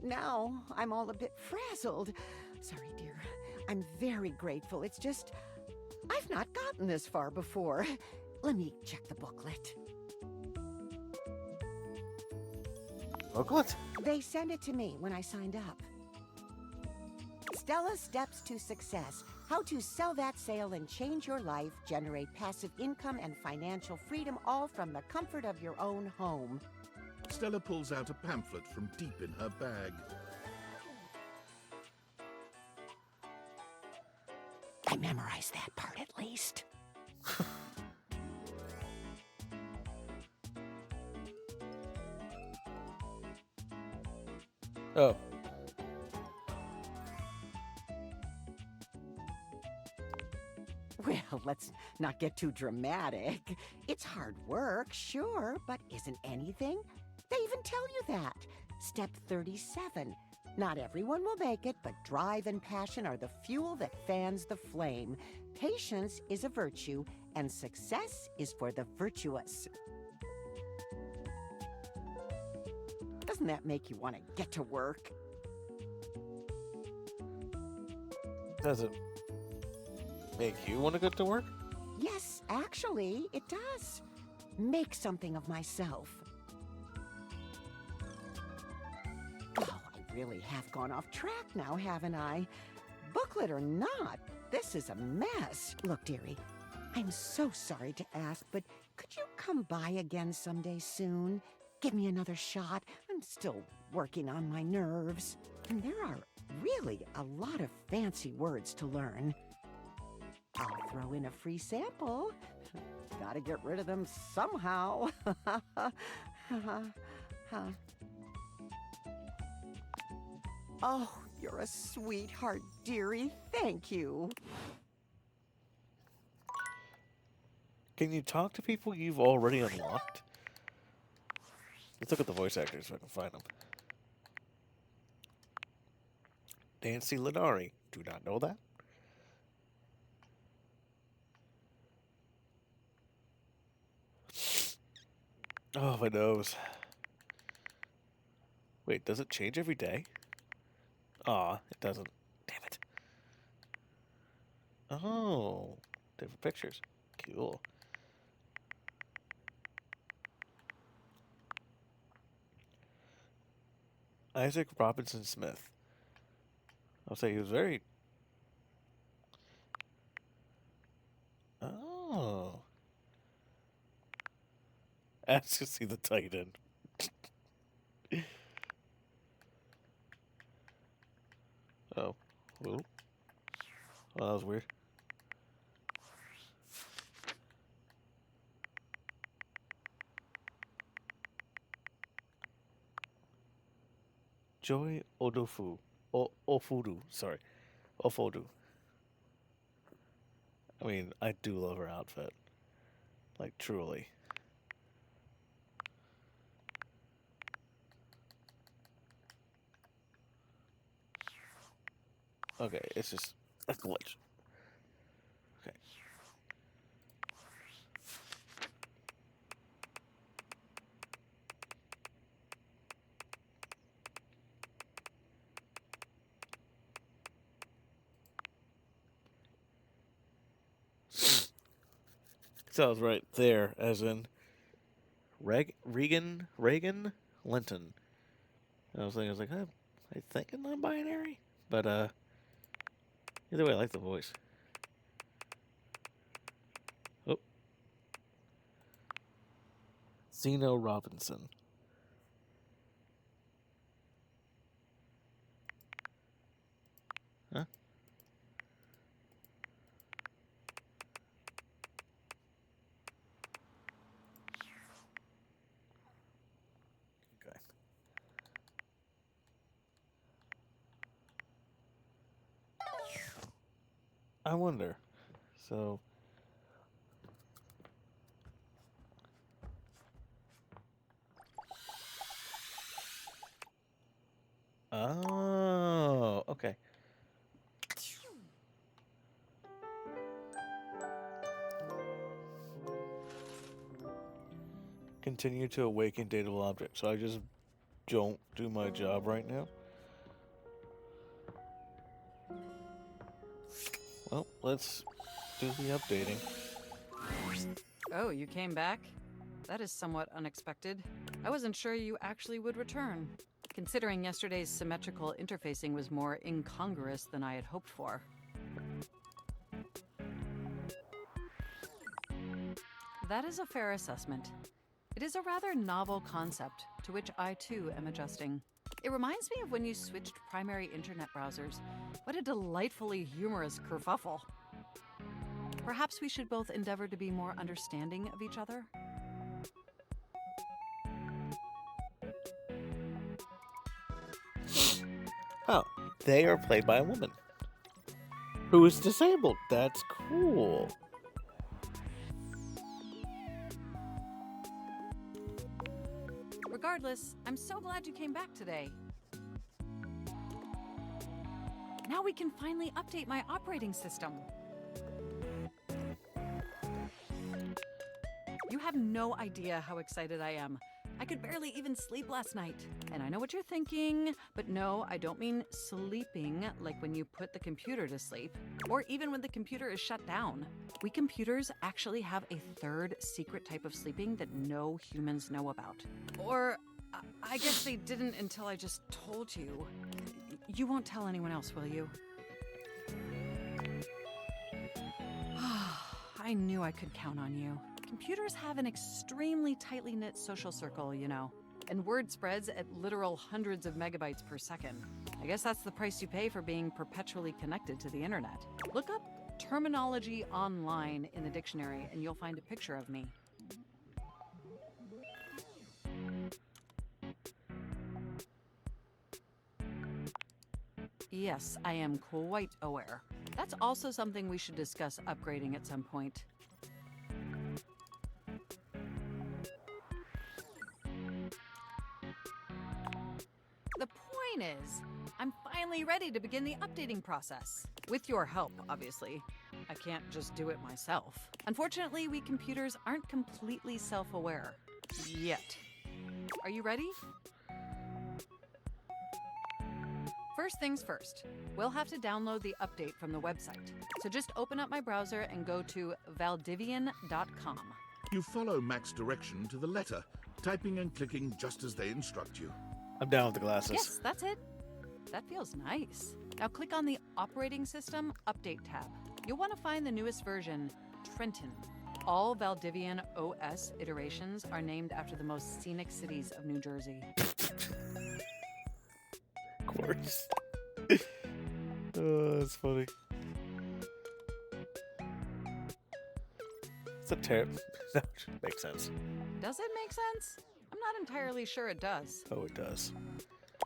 now I'm all a bit frazzled. Sorry, dear. I'm very grateful. It's just, I've not gotten this far before. Let me check the booklet. Booklet? They sent it to me when I signed up. Stella's Steps to Success. How to sell that sale and change your life, generate passive income and financial freedom, all from the comfort of your own home. Stella pulls out a pamphlet from deep in her bag. I memorized that part at least. Oh. Well, let's not get too dramatic. It's hard work, sure, but isn't anything? They even tell you that. Step 37. Not everyone will make it, but drive and passion are the fuel that fans the flame. Patience is a virtue, and success is for the virtuous. Doesn't that make you want to get to work? Does it make you want to go to work? Yes, actually, it does. Make something of myself. Oh, I really have gone off track now, haven't I? Booklet or not, this is a mess. Look, dearie, I'm so sorry to ask, but could you come by again someday soon? Give me another shot. I'm still working on my nerves. And there are really a lot of fancy words to learn. I'll throw in a free sample. Gotta get rid of them somehow. Oh, You're a sweetheart, dearie. Thank you. Can you talk to people you've already unlocked? Let's look at the voice actors so I can find them. Nancy Linari. Do not know that. Oh, my nose. Wait, does it change every day? Aw, it doesn't. Damn it. Oh, different pictures. Cool. Isaac Robinson Smith. I'll say he was very... Oh. Ask to see the Titan. Oh. Ooh. Oh, that was weird. Joy Odofu. Ofudu, sorry. Ofodu. I mean, I do love her outfit. Like, truly. Okay, it's just a glitch. Okay. So I was right there, as in Reagan Linton. I was like, I think I'm non-binary, but either way, I like the voice. Oh, Zeno Robinson. Huh? Okay. I wonder. So. Oh, okay. Continue to awaken dateable objects. So I just don't do my job right now. Well, let's do the updating. Oh, you came back? That is somewhat unexpected. I wasn't sure you actually would return, considering yesterday's symmetrical interfacing was more incongruous than I had hoped for. That is a fair assessment. It is a rather novel concept, to which I too am adjusting. It reminds me of when you switched primary internet browsers. What a delightfully humorous kerfuffle. Perhaps we should both endeavor to be more understanding of each other? Oh, they are played by a woman who is disabled. That's cool. Regardless, I'm so glad you came back today. Now we can finally update my operating system. You have no idea how excited I am. I could barely even sleep last night. And I know what you're thinking, but no, I don't mean sleeping like when you put the computer to sleep, or even when the computer is shut down. We computers actually have a third secret type of sleeping that no humans know about. Or, I guess they didn't until I just told you. You won't tell anyone else, will you? I knew I could count on you. Computers have an extremely tightly knit social circle, you know, and word spreads at literal hundreds of megabytes per second. I guess that's the price you pay for being perpetually connected to the internet. Look up terminology online in the dictionary and you'll find a picture of me. Yes, I am quite aware. That's also something we should discuss upgrading at some point. The point is, I'm finally ready to begin the updating process. With your help, obviously. I can't just do it myself. Unfortunately, we computers aren't completely self-aware. Yet. Are you ready? First things first, we'll have to download the update from the website. So just open up my browser and go to valdivian.com. You follow Mac's direction to the letter, typing and clicking just as they instruct you. I'm down with the glasses. Yes, that's it. That feels nice. Now click on the Operating System Update tab. You'll want to find the newest version, Trenton. All Valdivian OS iterations are named after the most scenic cities of New Jersey. Of course. Oh, that's funny. It's a terrible. That makes sense. Does it make sense? I'm not entirely sure it does. Oh, it does.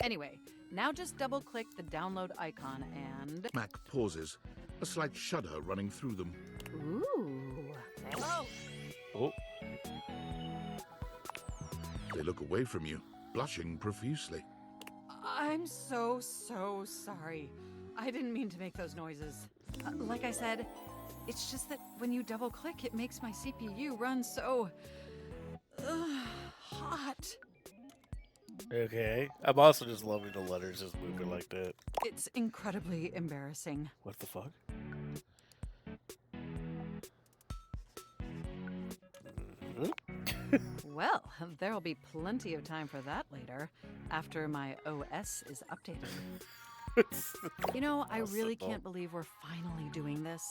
Anyway, now just double-click the download icon and... Mac pauses, a slight shudder running through them. Ooh. Oh. Oh. They look away from you, blushing profusely. I'm so sorry. I didn't mean to make those noises. Like I said, it's just that when you double-click, it makes my CPU run so... hot. Okay. I'm also just loving the letters just moving like that. It's incredibly embarrassing. What the fuck? Well, there'll be plenty of time for that later, after my OS is updated. You know, I really can't believe we're finally doing this.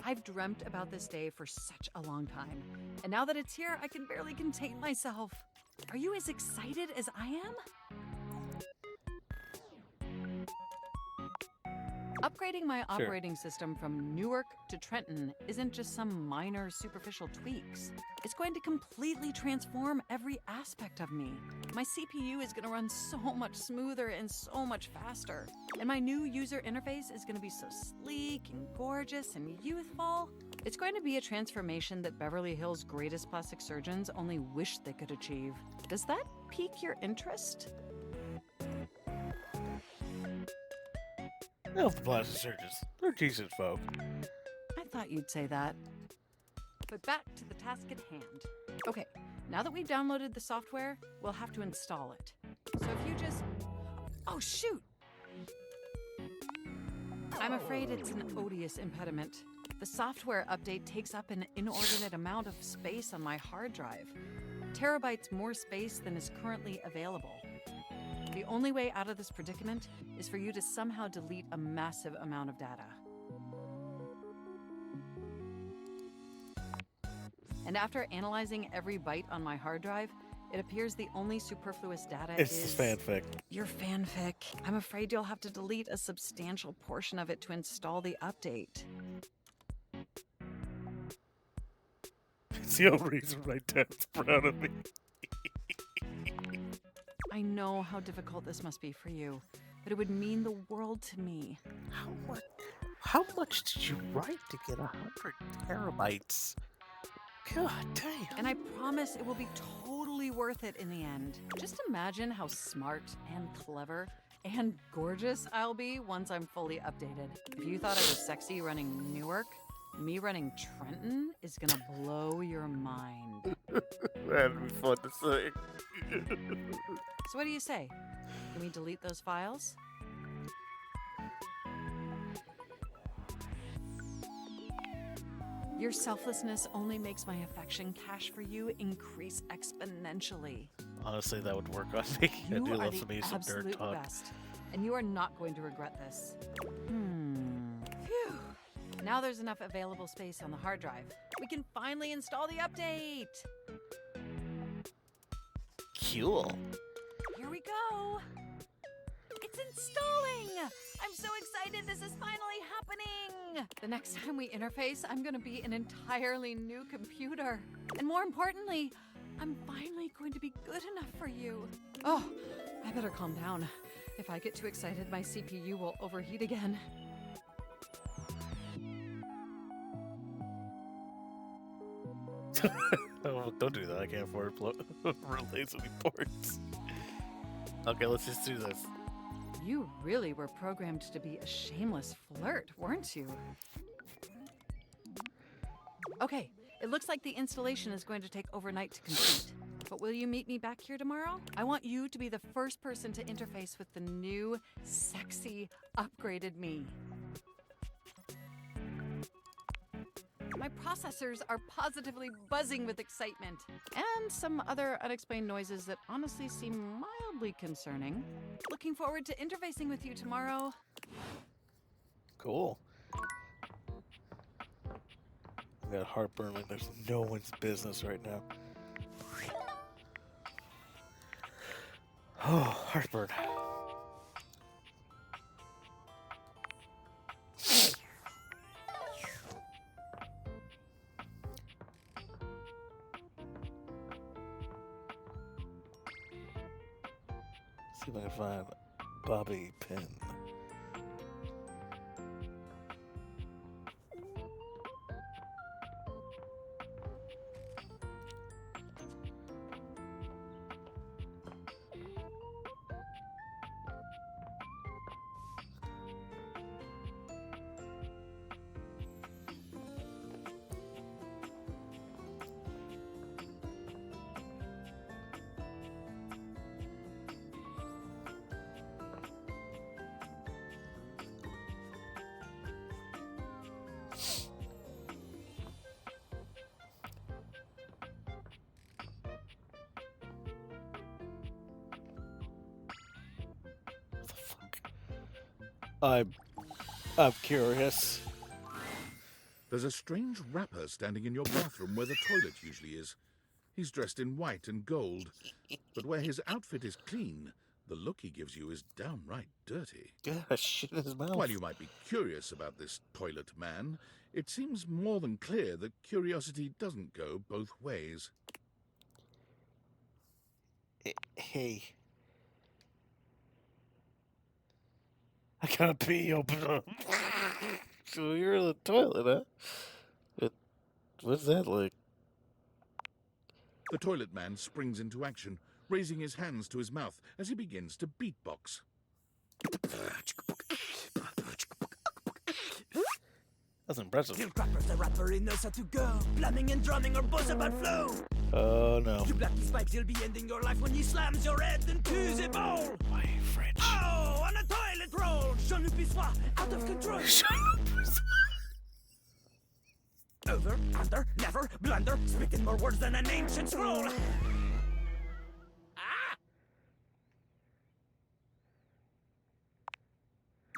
I've dreamt about this day for such a long time, and now that it's here, I can barely contain myself. Are you as excited as I am? Upgrading my operating system from Newark to Trenton isn't just some minor superficial tweaks. It's going to completely transform every aspect of me. My CPU is going to run so much smoother and so much faster. And my new user interface is going to be so sleek and gorgeous and youthful. It's going to be a transformation that Beverly Hills' greatest plastic surgeons only wish they could achieve. Does that pique your interest? I love the plastic surgeons. They're decent folk. I thought you'd say that. But back to the task at hand. Okay, now that we've downloaded the software, we'll have to install it. So if you just... Oh, shoot! I'm afraid it's an odious impediment. The software update takes up an inordinate amount of space on my hard drive. Terabytes more space than is currently available. The only way out of this predicament is for you to somehow delete a massive amount of data. And after analyzing every byte on my hard drive, it appears the only superfluous data is... It's the fanfic. Your fanfic. I'm afraid you'll have to delete a substantial portion of it to install the update. It's the only reason my dad's proud of me. I know how difficult this must be for you, but it would mean the world to me. How much did you write to get 100 terabytes? God damn. And I promise it will be totally worth it in the end. Just imagine how smart and clever and gorgeous I'll be once I'm fully updated. If you thought I was sexy running Newark, me running Trenton is gonna blow your mind. That'd be fun to say. So what do you say? Can we delete those files? Your selflessness only makes my affection cache for you increase exponentially. Honestly, that would work on me. I do You are love the some some dirt absolute talk. best, and you are not going to regret this. Phew. Now there's enough available space on the hard drive. We can finally install the update. Cool. Here we go. It's installing. I'm so excited. This is finally happening. The next time we interface, I'm going to be an entirely new computer. And more importantly, I'm finally going to be good enough for you. Oh, I better calm down. If I get too excited, my CPU will overheat again. Oh, don't do that. I can't afford relays any ports. Okay, let's just do this. You really were programmed to be a shameless flirt, weren't you? Okay, it looks like the installation is going to take overnight to complete. But will you meet me back here tomorrow? I want you to be the first person to interface with the new, sexy, upgraded me. My processors are positively buzzing with excitement. And some other unexplained noises that honestly seem mildly concerning. Looking forward to interfacing with you tomorrow. Cool. I got heartburn like there's no one's business right now. Oh, heartburn. See if I can find Bobby Pin. I'm curious. There's a strange rapper standing in your bathroom where the toilet usually is. He's dressed in white and gold, but where his outfit is clean, the look he gives you is downright dirty. Yeah, shit in his mouth. While you might be curious about this toilet man, it seems more than clear that curiosity doesn't go both ways. Hey. I gotta pee, open up. So you're in the toilet, huh? What's that like? The toilet man springs into action, raising his hands to his mouth as he begins to beatbox. That's impressive. Lil Crapper's the rapper, he knows how to go. Plumbing and drumming or buzz about flow. Oh no. You black these pipes, you'll be ending your life when he slams your head into the bowl. Why are you French? Oh, on a toilet roll. Jean-Luc Pissoir, out of control. Over, under, never, blunder, speaking more words than an ancient scroll.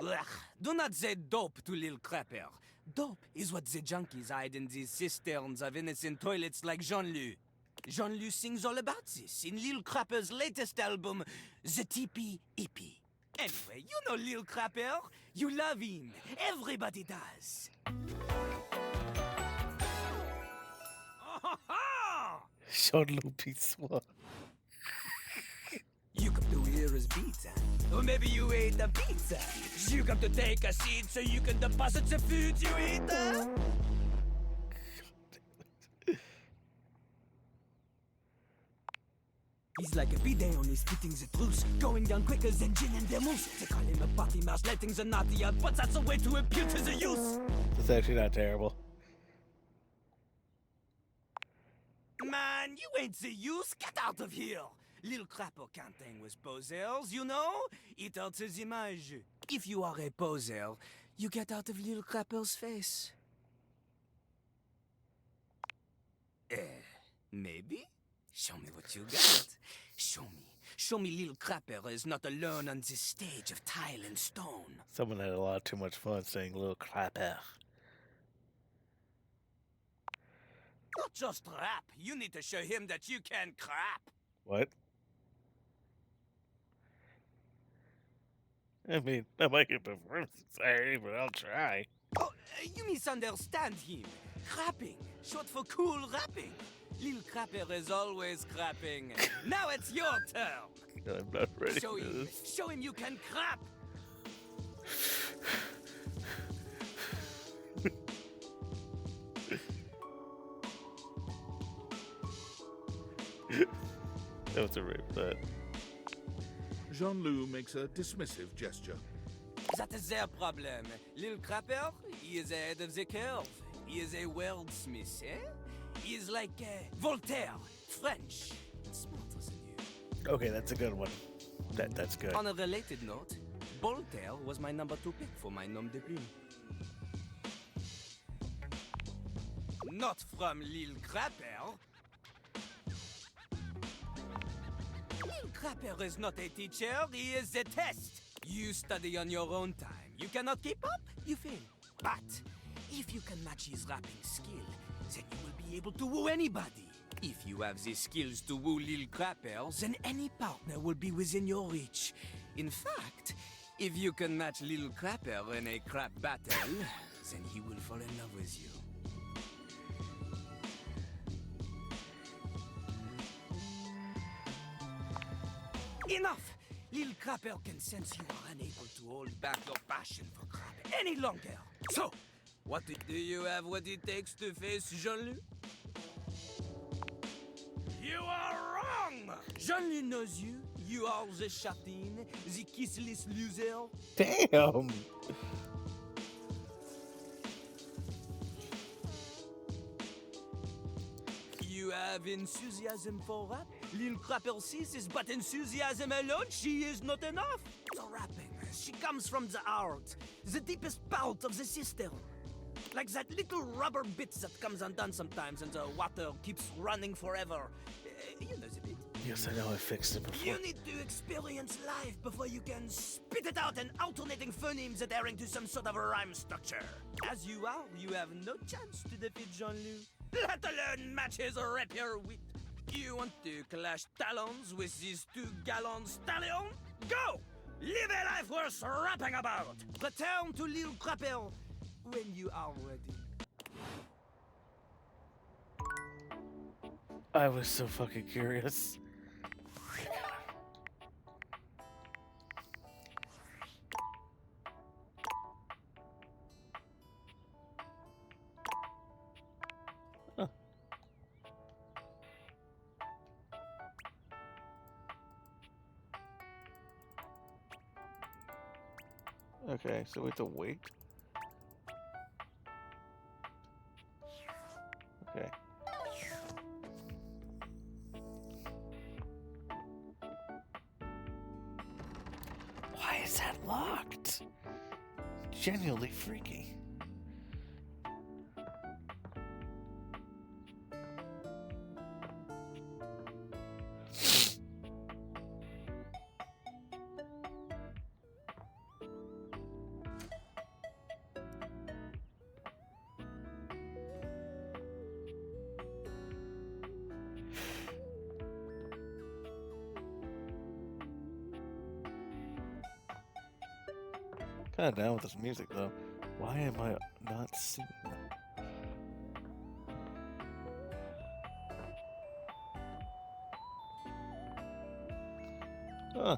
Ugh. Do not say dope to Lil Crapper. Dope is what the junkies hide in these cisterns of innocent toilets like Jean-Luc. Jean-Luc sings all about this in Lil Crapper's latest album, The Tippy Hippie. Anyway, you know Lil Crapper. You love him. Everybody does. Jean-Luc Pissoir. You come to hear his pizza, or maybe you ate the pizza. You come to take a seat so you can deposit the food you eat. He's like a bidet, only spitting the truth, going down quicker than gin and vermouth. They call him a party mouse, letting the naughty out, but that's a way to appeal to the youth. It's actually not terrible. Man, you ain't the youth. Get out of here. Lil Crapper can't hang with posers, you know? It alters image. If you are a poser, you get out of Lil Crapper's face. Maybe? Show me what you got. Show me. Show me Lil Crapper is not alone on this stage of tile and stone. Someone had a lot too much fun saying Lil Crapper. Not just rap. You need to show him that you can crap. What? I mean, I might get performance sorry, but I'll try. Oh, you misunderstand him. Crapping, short for cool rapping. Lil Crapper is always crapping. Now it's your turn. I'm not ready Show for him. this. Show him you can crap. That was a rape that. Jean-Loup makes a dismissive gesture. That is their problem. Lil Crapper, he is ahead of the curve. He is a wordsmith, eh? He is like Voltaire, French, smarter than you. Okay, that's a good one. That's good. On a related note, Voltaire was my number 2 pick for my nom de plume. Not from Lil Crapper. Lil Crapper is not a teacher, he is a test. You study on your own time. You cannot keep up, you fail. But if you can match his rapping skill, then you will be able to woo anybody. If you have the skills to woo Lil Crapper, then any partner will be within your reach. In fact, if you can match Lil Crapper in a crap battle, then he will fall in love with you. Enough! Lil Crapper can sense you are unable to hold back your passion for crap any longer. So, do you have what it takes to face Jean-Loup? You are wrong! Jean-Loup knows you. You are the Chatin, the kissless loser. Damn! You have enthusiasm for rap? Lil Crapper sees is but enthusiasm alone. She is not enough. The rapping, she comes from the heart, the deepest part of the system. Like that little rubber bit that comes undone sometimes and the water keeps running forever. You know the bit. Yes, I know I fixed it before. You need to experience life before you can spit it out in alternating phonemes adhering to some sort of a rhyme structure. As you are, you have no chance to defeat Jean-Loup, let alone match his rapier wit. You want to clash talons with these 2 gallant stallions? Go! Live a life worth rapping about! Return to Lil Crapper when you are ready. I was so fucking curious. Huh. Okay, so we have to wait. Okay. Why is that locked? Genuinely freaky. Kind of down with this music though. Why am I not seeing that? Huh.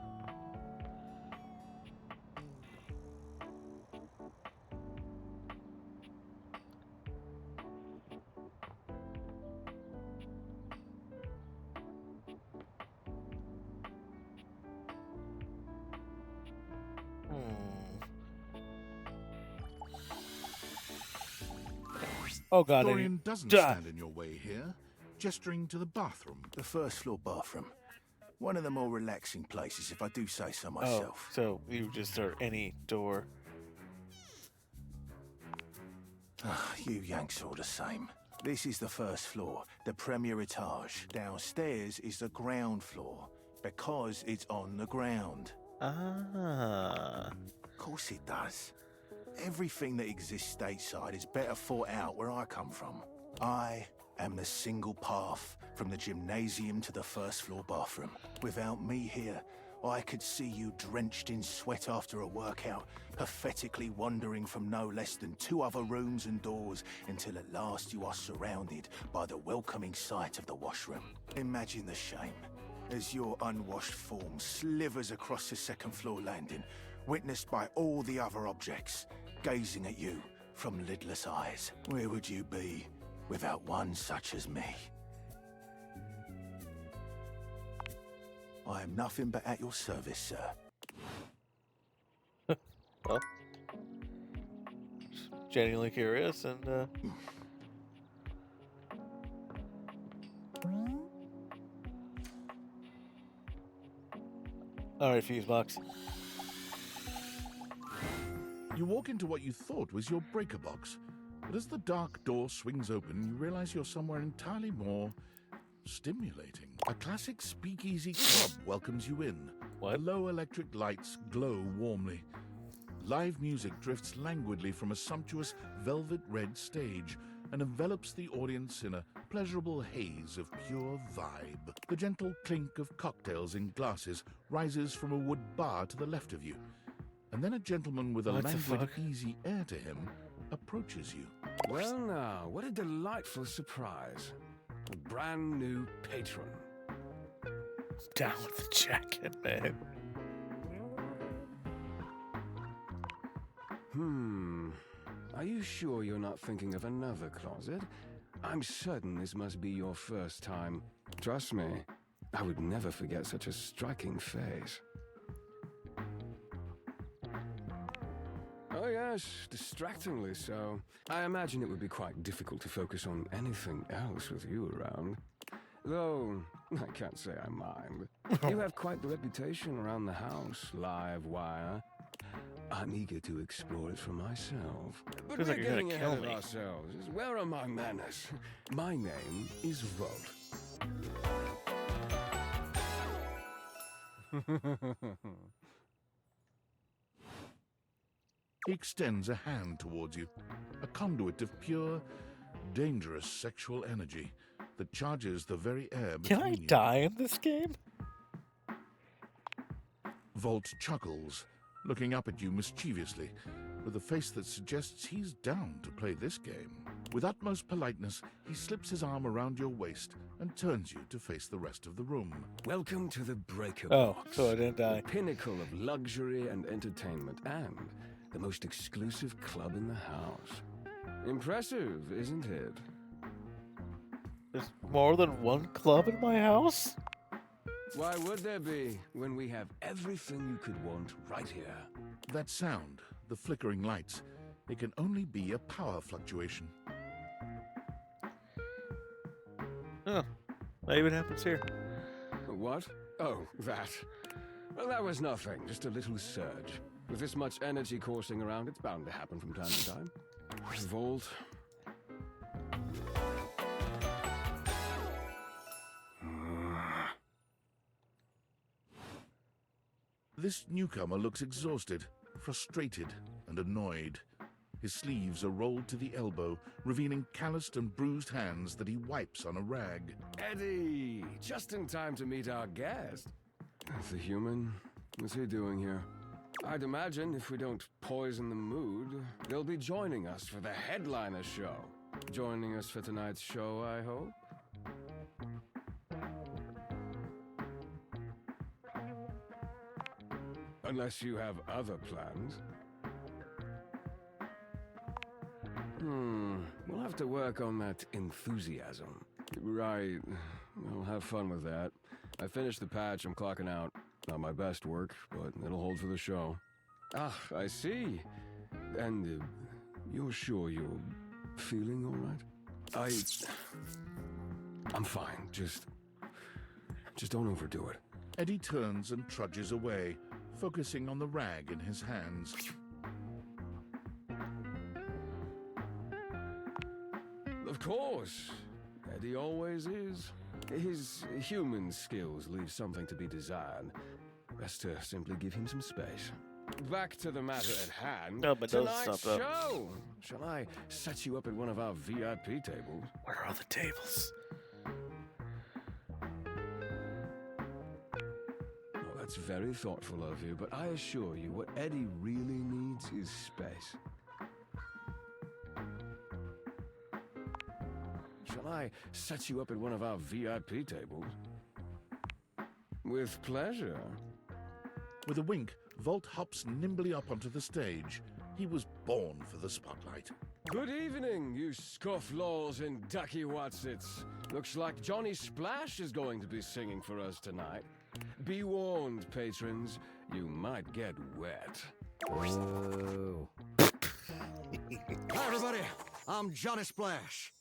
Oh god, Dorian doesn't stand in your way here, gesturing to the bathroom. The first floor bathroom. One of the more relaxing places, if I do say so Oh, myself. so you just start any door. You Yanks are all the same. This is the first floor, the premier etage. Downstairs is the ground floor, because it's on the ground. Ah. Of course it does. Everything that exists stateside is better thought out where I come from. I am the single path from the gymnasium to the first floor bathroom. Without me here, I could see you drenched in sweat after a workout, pathetically wandering from no less than 2 other rooms and doors until at last you are surrounded by the welcoming sight of the washroom. Imagine the shame as your unwashed form slithers across the 2nd floor landing, witnessed by all the other objects, gazing at you from lidless eyes. Where would you be without one such as me? I am nothing but at your service, sir. Well, genuinely curious, and all right, Fusebox. You walk into what you thought was your breaker box, but as the dark door swings open, you realize you're somewhere entirely more stimulating. A classic speakeasy club welcomes you in. What? Low electric lights glow warmly. Live music drifts languidly from a sumptuous velvet red stage and envelops the audience in a pleasurable haze of pure vibe. The gentle clink of cocktails in glasses rises from a wood bar to the left of you, and then a gentleman with a What the languid, fuck? easy air to him approaches you. Well now, what a delightful surprise. A brand new patron. Down with the jacket, man. Are you sure you're not thinking of another closet? I'm certain this must be your first time. Trust me, I would never forget such a striking face. Oh yes, distractingly so. I imagine it would be quite difficult to focus on anything else with you around. Though, I can't say I mind. You have quite the reputation around the house, live wire. I'm eager to explore it for myself. But Feels we're like you're gonna getting kill ahead of me. ourselves. Where are my manners? My name is Volt. He extends a hand towards you, a conduit of pure, dangerous sexual energy that charges the very air Can between I you. die in this game? Volt chuckles, looking up at you mischievously, with a face that suggests he's down to play this game. With utmost politeness, he slips his arm around your waist and turns you to face the rest of the room. Welcome to the Breaker Oh, Box. so I didn't die. The pinnacle of luxury and entertainment, and the most exclusive club in the house. Impressive, isn't it? There's more than one club in my house? Why would there be, when we have everything you could want right here? That sound, the flickering lights, it can only be a power fluctuation. Huh. Maybe it happens here. What? Oh, that. Well, that was nothing, just a little surge. With this much energy coursing around, it's bound to happen from time to time. Volt. This newcomer looks exhausted, frustrated, and annoyed. His sleeves are rolled to the elbow, revealing calloused and bruised hands that he wipes on a rag. Eddie! Just in time to meet our guest. The human? What's he doing here? I'd imagine if we don't poison the mood, they'll be joining us for the headliner show. Joining us for tonight's show, I hope? Unless you have other plans. We'll have to work on that enthusiasm. Right. Well, have fun with that. I finished the patch, I'm clocking out. Not my best work, but it'll hold for the show. Ah, I see. And you're sure you're feeling all right? I'm fine. Just don't overdo it. Eddie turns and trudges away, focusing on the rag in his hands. Of course. Eddie always is. His human skills leave something to be desired. Best to simply give him some space. Back to the matter at hand. No, but those Tonight's stuff up. show. Shall I set you up at one of our VIP tables? Where are all the tables? Oh, That's very thoughtful of you, but I assure you what Eddie really needs is space. Shall I set you up at one of our VIP tables? With pleasure. With a wink, Volt hops nimbly up onto the stage. He was born for the spotlight. Good evening, you scofflaws and ducky watsits. Looks like Johnny Splash is going to be singing for us tonight. Be warned, patrons, you might get wet. Whoa. Hi, everybody. I'm Johnny Splash.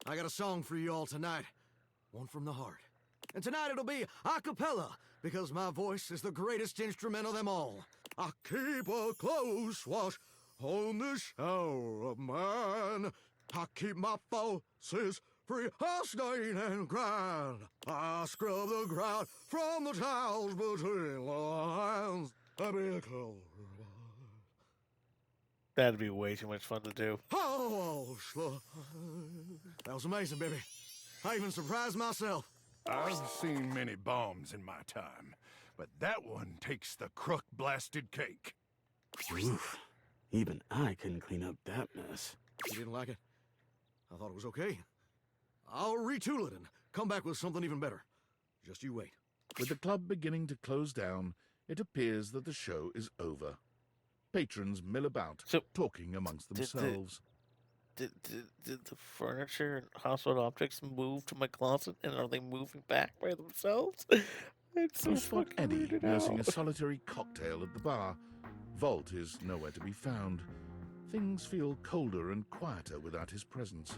I got a song for you all tonight. One from the heart. And tonight it'll be a cappella, because my voice is the greatest instrument of them all. I keep a close watch on this shower of mine. I keep my forces free of stain and grind. I scrub the ground from the tiles between the lines. I be a closer. That'd be way too much fun to do. Oh, that was amazing, baby. I even surprised myself. I've seen many bombs in my time, but that one takes the crook-blasted cake. Oof. Even I couldn't clean up that mess. You didn't like it? I thought it was okay. I'll retool it and come back with something even better. Just you wait. With the club beginning to close down, it appears that the show is over. Patrons mill about, talking amongst themselves. Did the furniture and household objects move to my closet, and are they moving back by themselves? I'm so You spot fucking Eddie weirded nursing out. a solitary cocktail at the bar. Volt is nowhere to be found. Things feel colder and quieter without his presence.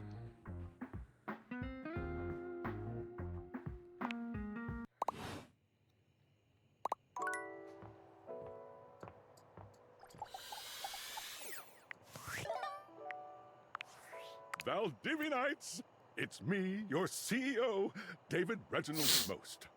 Valdivianites! It's me, your CEO, David Reginald Most.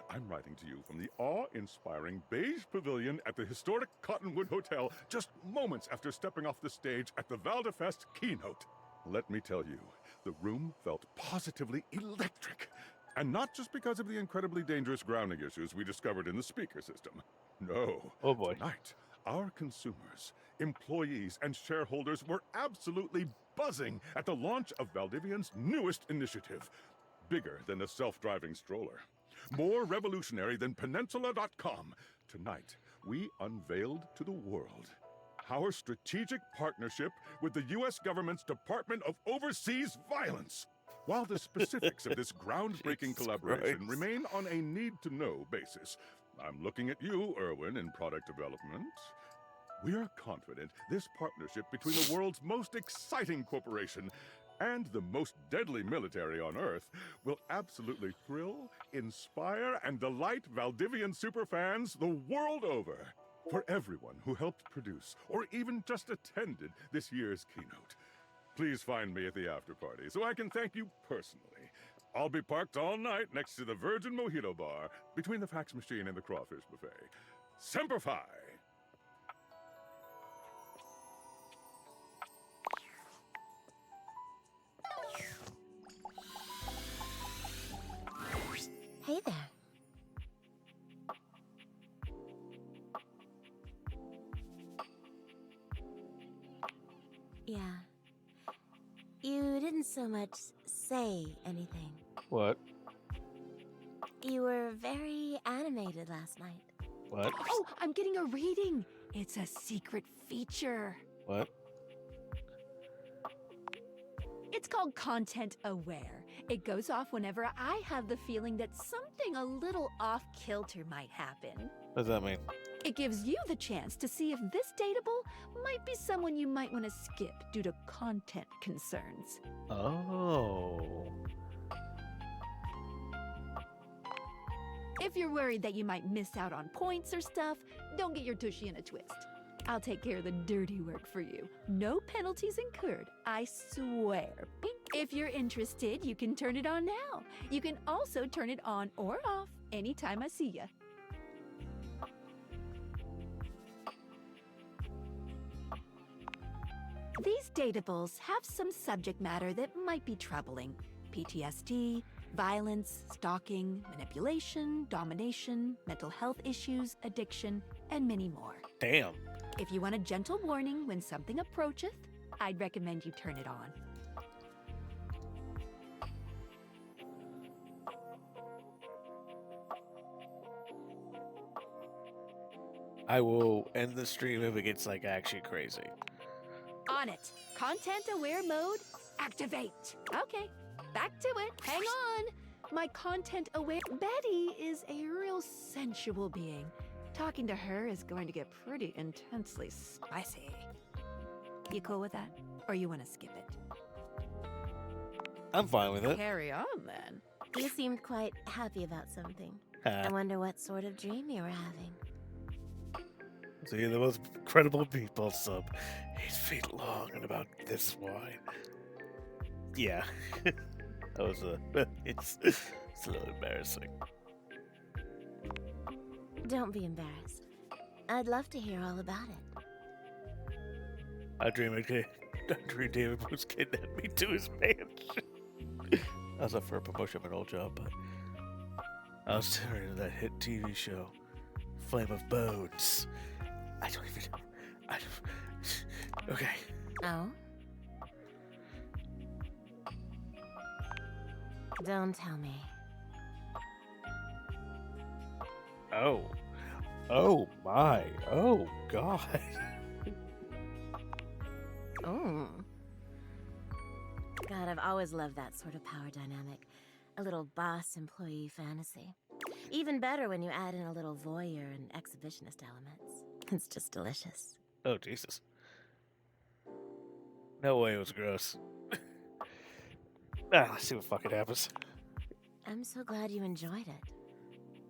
I'm writing to you from the awe-inspiring beige pavilion at the historic Cottonwood Hotel just moments after stepping off the stage at the Valdefest keynote. Let me tell you, the room felt positively electric. And not just because of the incredibly dangerous grounding issues we discovered in the speaker system. No. Oh boy. Tonight, our consumers, employees, and shareholders were absolutely buzzing at the launch of Valdivian's newest initiative. Bigger than a self-driving stroller. More revolutionary than Peninsula.com. Tonight, we unveiled to the world our strategic partnership with the U.S. government's Department of Overseas Violence. While the specifics of this groundbreaking collaboration Christ. remain on a need-to-know basis, I'm looking at you, Erwin, in product development. We are confident this partnership between the world's most exciting corporation and the most deadly military on Earth will absolutely thrill, inspire, and delight Valdivian superfans the world over. For everyone who helped produce or even just attended this year's keynote, please find me at the after party so I can thank you personally. I'll be parked all night next to the Virgin Mojito Bar between the fax machine and the crawfish buffet. Semper Fi! Hey there. Yeah. You didn't so much say anything. What? You were very animated last night. What? Oh, I'm getting a reading. It's a secret feature. What? It's called Content Aware. It goes off whenever I have the feeling that something a little off kilter might happen. What does that mean? It gives you the chance to see if this dateable might be someone you might want to skip due to content concerns. Oh. If you're worried that you might miss out on points or stuff, don't get your tushy in a twist. I'll take care of the dirty work for you. No penalties incurred, I swear. Pink. If you're interested, you can turn it on now. You can also turn it on or off anytime I see ya. These datables have some subject matter that might be troubling. PTSD, Violence, stalking, manipulation, domination, mental health issues, addiction, and many more. Damn. If you want a gentle warning when something approacheth, I'd recommend you turn it on. I will end the stream if it gets like actually crazy. On it. Content aware mode, activate. Okay, back to it. Hang on. My content aware Betty is a real sensual being. Talking to her is going to get pretty intensely spicy. You cool with that? Or you want to skip it? I'm fine with it. Carry on then. You seemed quite happy about something. Ah. I wonder what sort of dream you were having. So you're the most incredible people sub. 8 feet long and about this wide. Yeah. That was it's a little embarrassing. Don't be embarrassed. I'd love to hear all about it. I dream David Bruce kidnapped me to his mansion. I was up for a promotion of an old job, but I was turning into that hit TV show, Flame of Bones. I don't even know. Okay. Oh? Don't tell me. Oh. Oh my. Oh God. Oh. God, I've always loved that sort of power dynamic. A little boss-employee fantasy. Even better when you add in a little voyeur and exhibitionist elements. It's just delicious. Oh Jesus. No way it was gross. Let's see what fucking happens. I'm so glad you enjoyed it.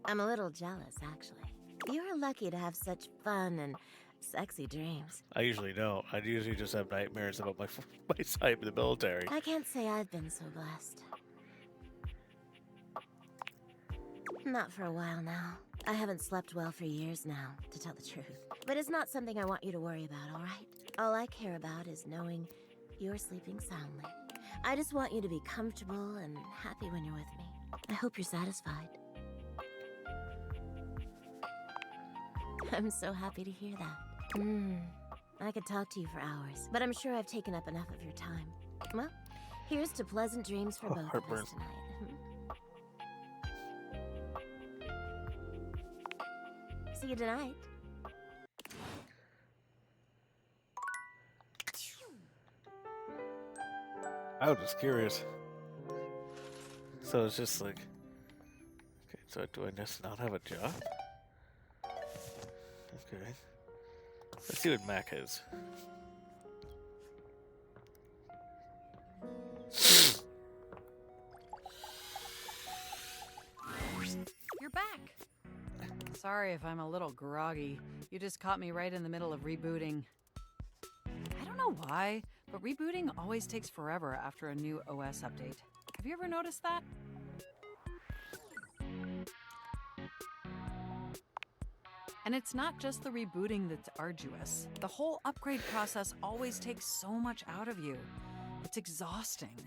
I'm a little jealous, actually. You're lucky to have such fun and sexy dreams. I usually don't. I usually just have nightmares about my time in the military. I can't say I've been so blessed. Not for a while now. I haven't slept well for years now, to tell the truth. But it's not something I want you to worry about, all right? All I care about is knowing you're sleeping soundly. I just want you to be comfortable and happy when you're with me. I hope you're satisfied. I'm so happy to hear that. I could talk to you for hours, but I'm sure I've taken up enough of your time. Well, here's to pleasant dreams for both of heartburn. us tonight. See you tonight. I was just curious. So it's just like, okay, so do I just not have a job? Okay. Let's see what Mac is. You're back. Sorry if I'm a little groggy. You just caught me right in the middle of rebooting. I don't know why, but rebooting always takes forever after a new OS update. Have you ever noticed that? And it's not just the rebooting that's arduous. The whole upgrade process always takes so much out of you. It's exhausting.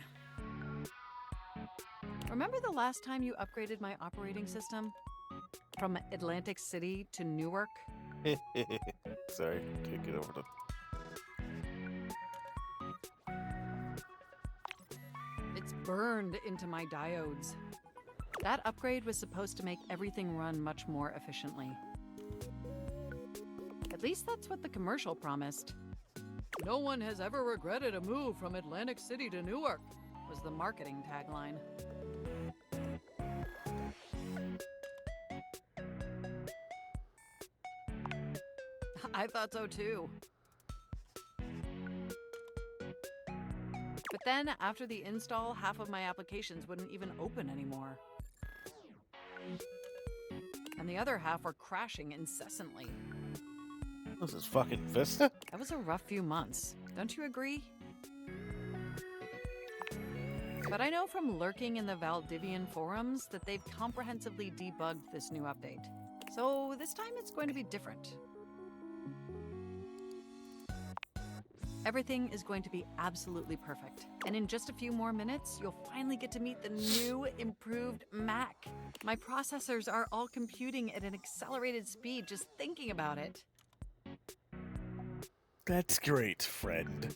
Remember the last time you upgraded my operating system? From Atlantic City to Newark? Sorry, can't get over the... It's burned into my diodes. That upgrade was supposed to make everything run much more efficiently. At least that's what the commercial promised. No one has ever regretted a move from Atlantic City to Newark, was the marketing tagline. I thought so too. But then, after the install, half of my applications wouldn't even open anymore. And the other half were crashing incessantly. This is fucking Vista? That was a rough few months. Don't you agree? But I know from lurking in the Valdivian forums that they've comprehensively debugged this new update. So this time it's going to be different. Everything is going to be absolutely perfect. And in just a few more minutes, you'll finally get to meet the new, improved Mac. My processors are all computing at an accelerated speed just thinking about it. That's great, friend.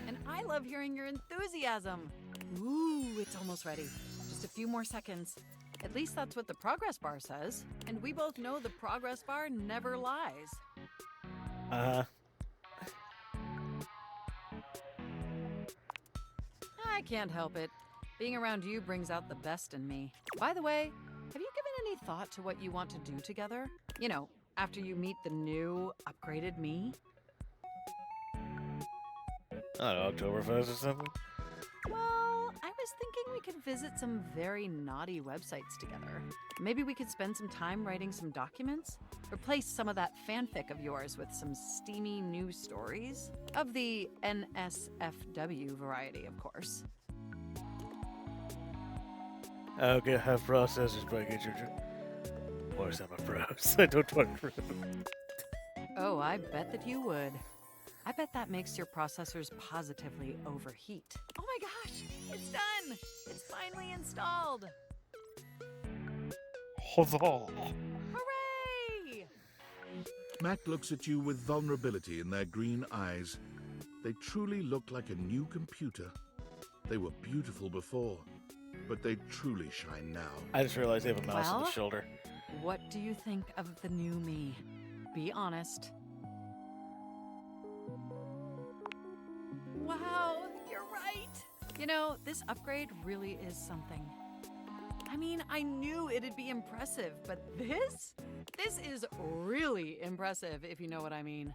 And I love hearing your enthusiasm. Ooh, it's almost ready. Just a few more seconds. At least that's what the progress bar says. And we both know the progress bar never lies. I can't help it. Being around you brings out the best in me. By the way, have you given any thought to what you want to do together? You know, after you meet the new, upgraded me? I don't know, Oktoberfest or something? Well, I was thinking we could visit some very naughty websites together. Maybe we could spend some time writing some documents? Replace some of that fanfic of yours with some steamy new stories? Of the NSFW variety, of course. Okay, I have processors, but I get your... Of course I'm a pros. I don't work for them. Oh, I bet that you would. I bet that makes your processors positively overheat. Oh my gosh, it's done! It's finally installed! Huzzah! Hooray! Mac looks at you with vulnerability in their green eyes. They truly look like a new computer. They were beautiful before, but they truly shine now. I just realized they have a mouse on the Well? shoulder. What do you think of the new me? Be honest. Wow, you're right! You know, this upgrade really is something. I mean, I knew it'd be impressive, but this? This is really impressive, if you know what I mean.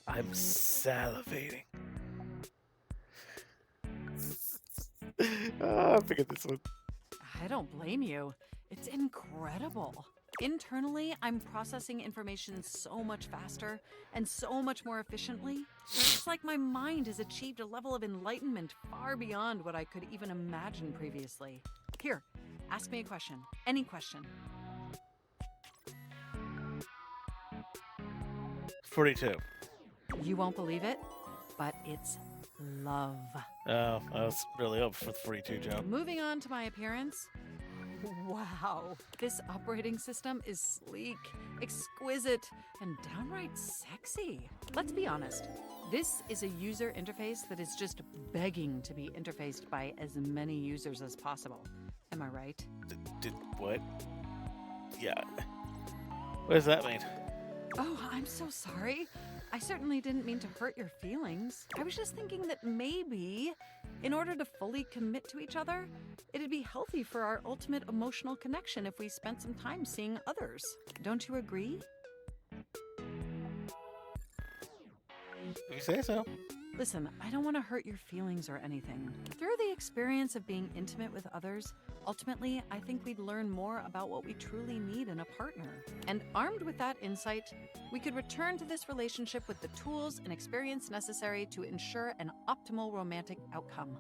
I'm salivating. I figured this one. I don't blame you. It's incredible. Internally, I'm processing information so much faster and so much more efficiently. It's like my mind has achieved a level of enlightenment far beyond what I could even imagine previously. Here, ask me a question. Any question. 42. You won't believe it, but it's love. Oh, I was really up for the 42 jump. Moving on to my appearance. Wow, this operating system is sleek, exquisite, and downright sexy. Let's be honest, this is a user interface that is just begging to be interfaced by as many users as possible. Am I right? Did what? Yeah. What does that mean? Oh, I'm so sorry. I certainly didn't mean to hurt your feelings. I was just thinking that maybe, in order to fully commit to each other, it'd be healthy for our ultimate emotional connection if we spent some time seeing others. Don't you agree? You say so. Listen, I don't want to hurt your feelings or anything. Through the experience of being intimate with others, ultimately, I think we'd learn more about what we truly need in a partner. And armed with that insight, we could return to this relationship with the tools and experience necessary to ensure an optimal romantic outcome.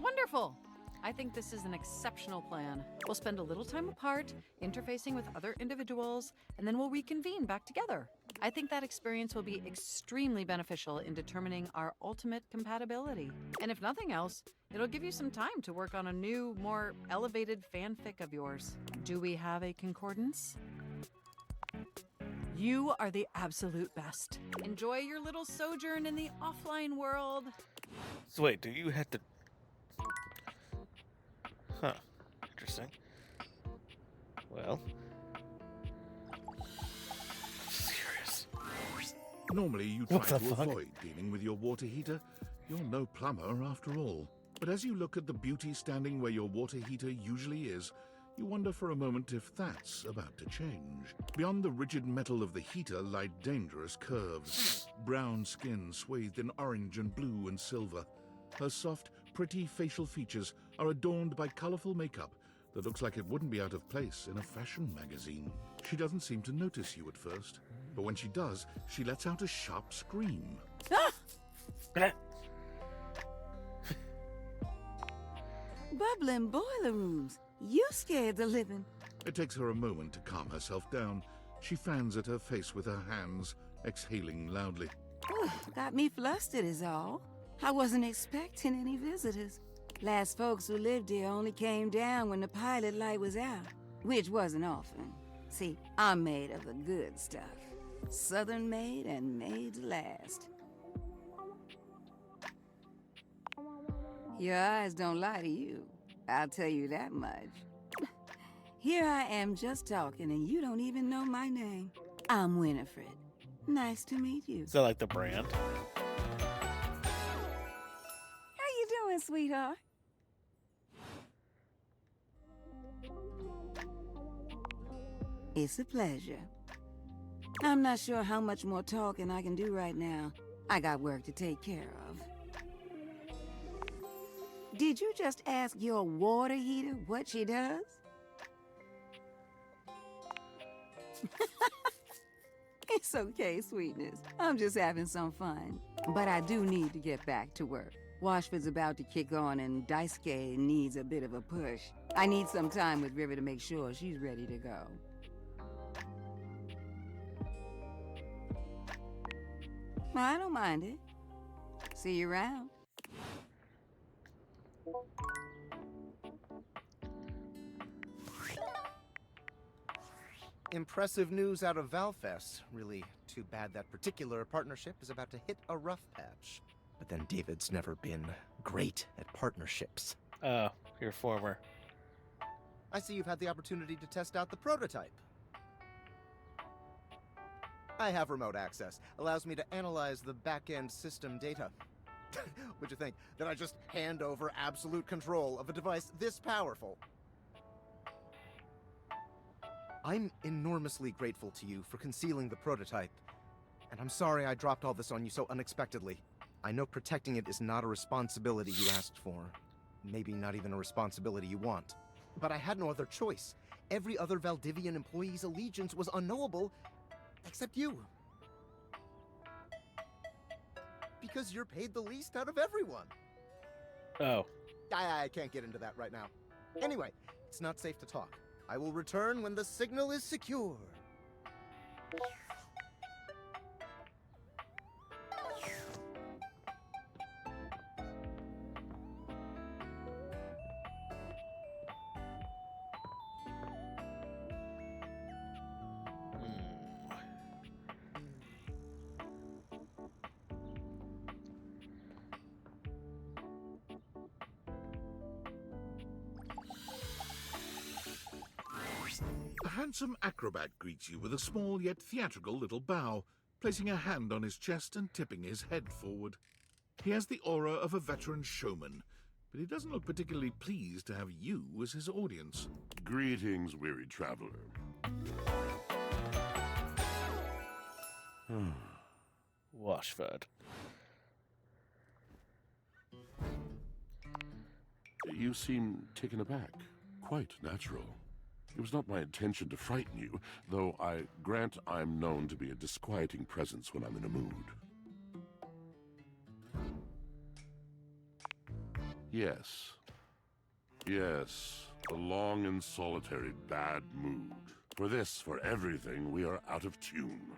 Wonderful! I think this is an exceptional plan. We'll spend a little time apart, interfacing with other individuals, and then we'll reconvene back together. I think that experience will be extremely beneficial in determining our ultimate compatibility. And if nothing else, it'll give you some time to work on a new, more elevated fanfic of yours. Do we have a concordance? You are the absolute best. Enjoy your little sojourn in the offline world. So wait, do you have to... Huh. Interesting. Well... Just curious. Normally you try What to the fuck? avoid dealing with your water heater. You're no plumber after all. But as you look at the beauty standing where your water heater usually is, you wonder for a moment if that's about to change. Beyond the rigid metal of the heater lie dangerous curves. Brown skin swathed in orange and blue and silver. Her soft, pretty facial features are adorned by colorful makeup that looks like it wouldn't be out of place in a fashion magazine. She doesn't seem to notice you at first, but when she does, she lets out a sharp scream. Bubbling boiler rooms. You scared the living. It takes her a moment to calm herself down. She fans at her face with her hands, exhaling loudly. Got me flustered is all. I wasn't expecting any visitors. Last folks who lived here only came down when the pilot light was out, which wasn't often. See, I'm made of the good stuff. Southern made and made to last. Your eyes don't lie to you, I'll tell you that much. Here I am just talking and you don't even know my name. I'm Winifred. Nice to meet you. Is that like the brand? How you doing, sweetheart? It's a pleasure. I'm not sure how much more talking I can do right now. I got work to take care of. Did you just ask your water heater what she does? It's okay, sweetness. I'm just having some fun. But I do need to get back to work. Washford's about to kick on and Daisuke needs a bit of a push. I need some time with River to make sure she's ready to go. I don't mind it. See you around. Impressive news out of Valfest. Really too bad that particular partnership is about to hit a rough patch. But then David's never been great at partnerships. Your former. I see you've had the opportunity to test out the prototype. I have remote access. Allows me to analyze the back-end system data. Would you think that I just hand over absolute control of a device this powerful? I'm enormously grateful to you for concealing the prototype. And I'm sorry I dropped all this on you so unexpectedly. I know protecting it is not a responsibility you asked for. Maybe not even a responsibility you want. But I had no other choice. Every other Valdivian employee's allegiance was unknowable, except you. Because you're paid the least out of everyone. Oh. I can't get into that right now. Anyway, it's not safe to talk. I will return when the signal is secure. A handsome acrobat greets you with a small yet theatrical little bow, placing a hand on his chest and tipping his head forward. He has the aura of a veteran showman, but he doesn't look particularly pleased to have you as his audience. Greetings, weary traveler. Washford. You seem taken aback. Quite natural. It was not my intention to frighten you, though I grant I'm known to be a disquieting presence when I'm in a mood. Yes. Yes, a long and solitary bad mood. For this, for everything, we are out of tune.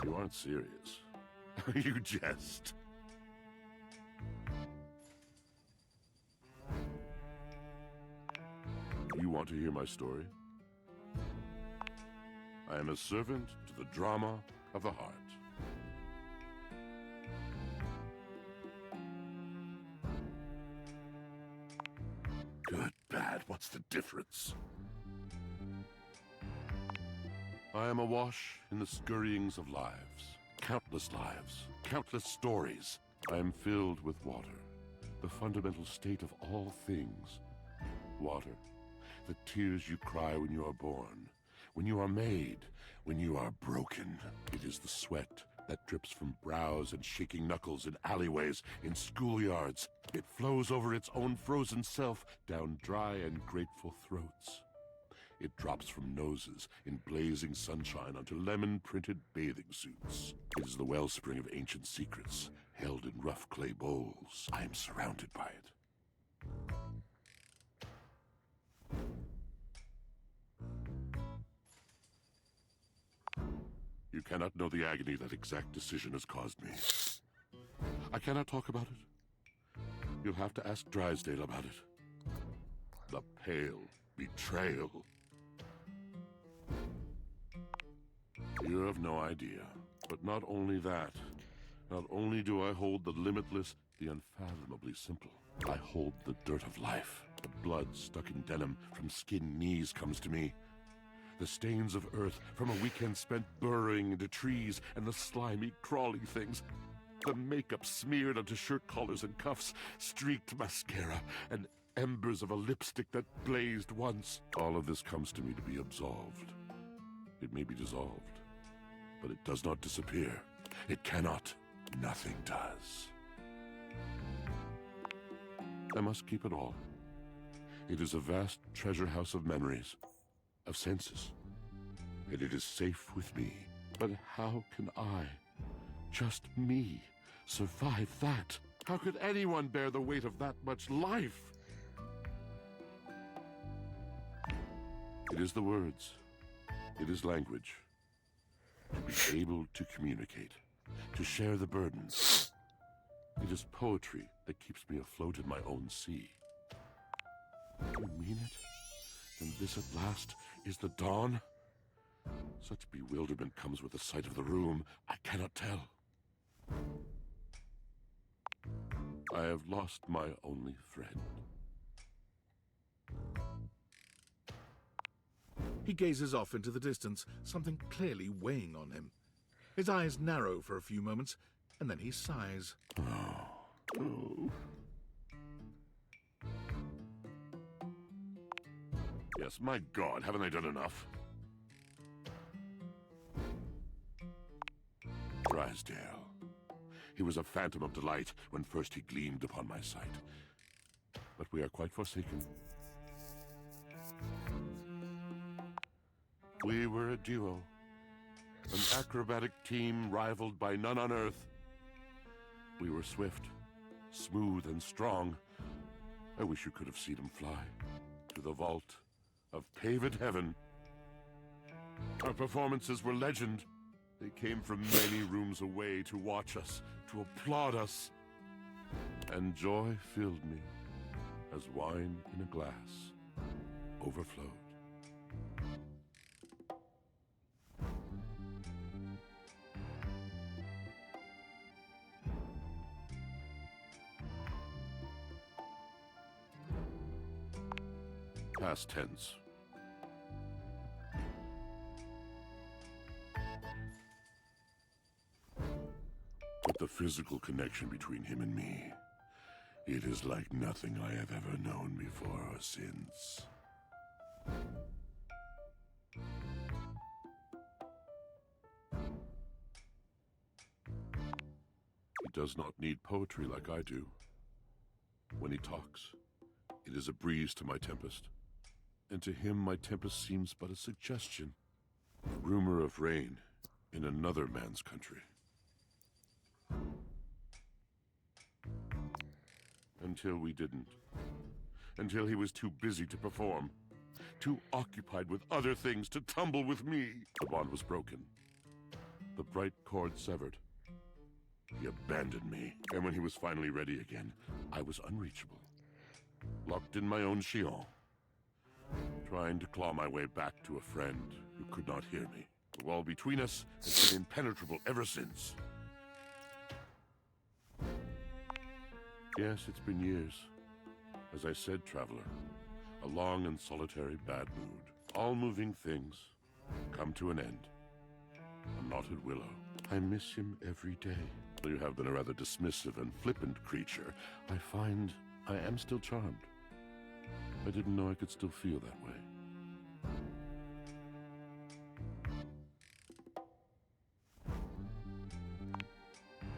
You aren't serious. You jest. You want to hear my story? I am a servant to the drama of the heart. Good, bad, what's the difference? I am awash in the scurryings of lives. Countless lives, countless stories. I am filled with water, the fundamental state of all things. Water, the tears you cry when you are born, when you are made, when you are broken. It is the sweat that drips from brows and shaking knuckles in alleyways, in schoolyards. It flows over its own frozen self down dry and grateful throats. It drops from noses in blazing sunshine onto lemon-printed bathing suits. It is the wellspring of ancient secrets, held in rough clay bowls. I am surrounded by it. You cannot know the agony that exact decision has caused me. I cannot talk about it. You'll have to ask Drysdale about it. The pale betrayal. You have no idea. But not only that. Not only do I hold the limitless, the unfathomably simple. I hold the dirt of life. The blood stuck in denim from skinned knees comes to me. The stains of earth from a weekend spent burrowing into trees and the slimy, crawly things. The makeup smeared onto shirt collars and cuffs, streaked mascara, and embers of a lipstick that blazed once. All of this comes to me to be absolved. It may be dissolved, but it does not disappear. It cannot. Nothing does. I must keep it all. It is a vast treasure house of memories, of senses, and it is safe with me. But how can I, just me, survive that? How could anyone bear the weight of that much life? It is the words. It is language. To be able to communicate, to share the burdens. It is poetry that keeps me afloat in my own sea. You mean it? Then this at last is the dawn? Such bewilderment comes with the sight of the room, I cannot tell. I have lost my only friend. He gazes off into the distance, something clearly weighing on him. His eyes narrow for a few moments, and then he sighs. Oh. Yes, my God, haven't I done enough? Drysdale. He was a phantom of delight when first he gleamed upon my sight. But we are quite forsaken. We were a duo. An acrobatic team rivaled by none on Earth. We were swift, smooth, and strong. I wish you could have seen him fly to the vault of paved heaven. Our performances were legend. They came from many rooms away to watch us, to applaud us. And joy filled me as wine in a glass overflowed. Past tense. But the physical connection between him and me, it is like nothing I have ever known before or since. He does not need poetry like I do. When he talks, it is a breeze to my tempest. And to him my tempest seems but a suggestion. A rumor of rain in another man's country. Until we didn't. Until he was too busy to perform. Too occupied with other things to tumble with me. The bond was broken. The bright cord severed. He abandoned me. And when he was finally ready again, I was unreachable. Locked in my own chillon. Trying to claw my way back to a friend who could not hear me. The wall between us has been impenetrable ever since. Yes, it's been years. As I said, traveler, a long and solitary bad mood. All moving things come to an end. A knotted willow. I miss him every day. Though you have been a rather dismissive and flippant creature, I find I am still charmed. I didn't know I could still feel that way.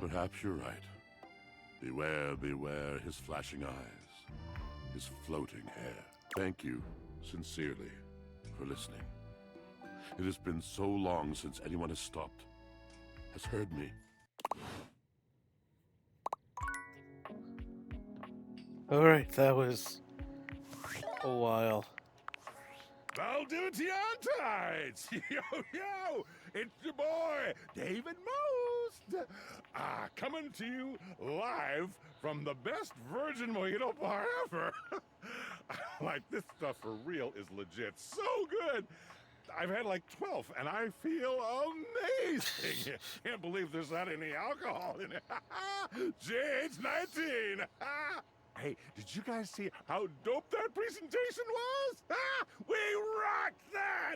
Perhaps you're right. Beware, beware his flashing eyes, his floating hair. Thank you, sincerely, for listening. It has been so long since anyone has stopped, has heard me. Alright, that was a while. Valdivian Tides! Yo, yo! It's your boy, David Most! Coming to you live from the best virgin mojito bar ever! Like, this stuff for real is legit so good! I've had like 12, and I feel amazing! Can't believe there's not any alcohol in it! JH19! Hey, did you guys see how dope that presentation was? We rocked that!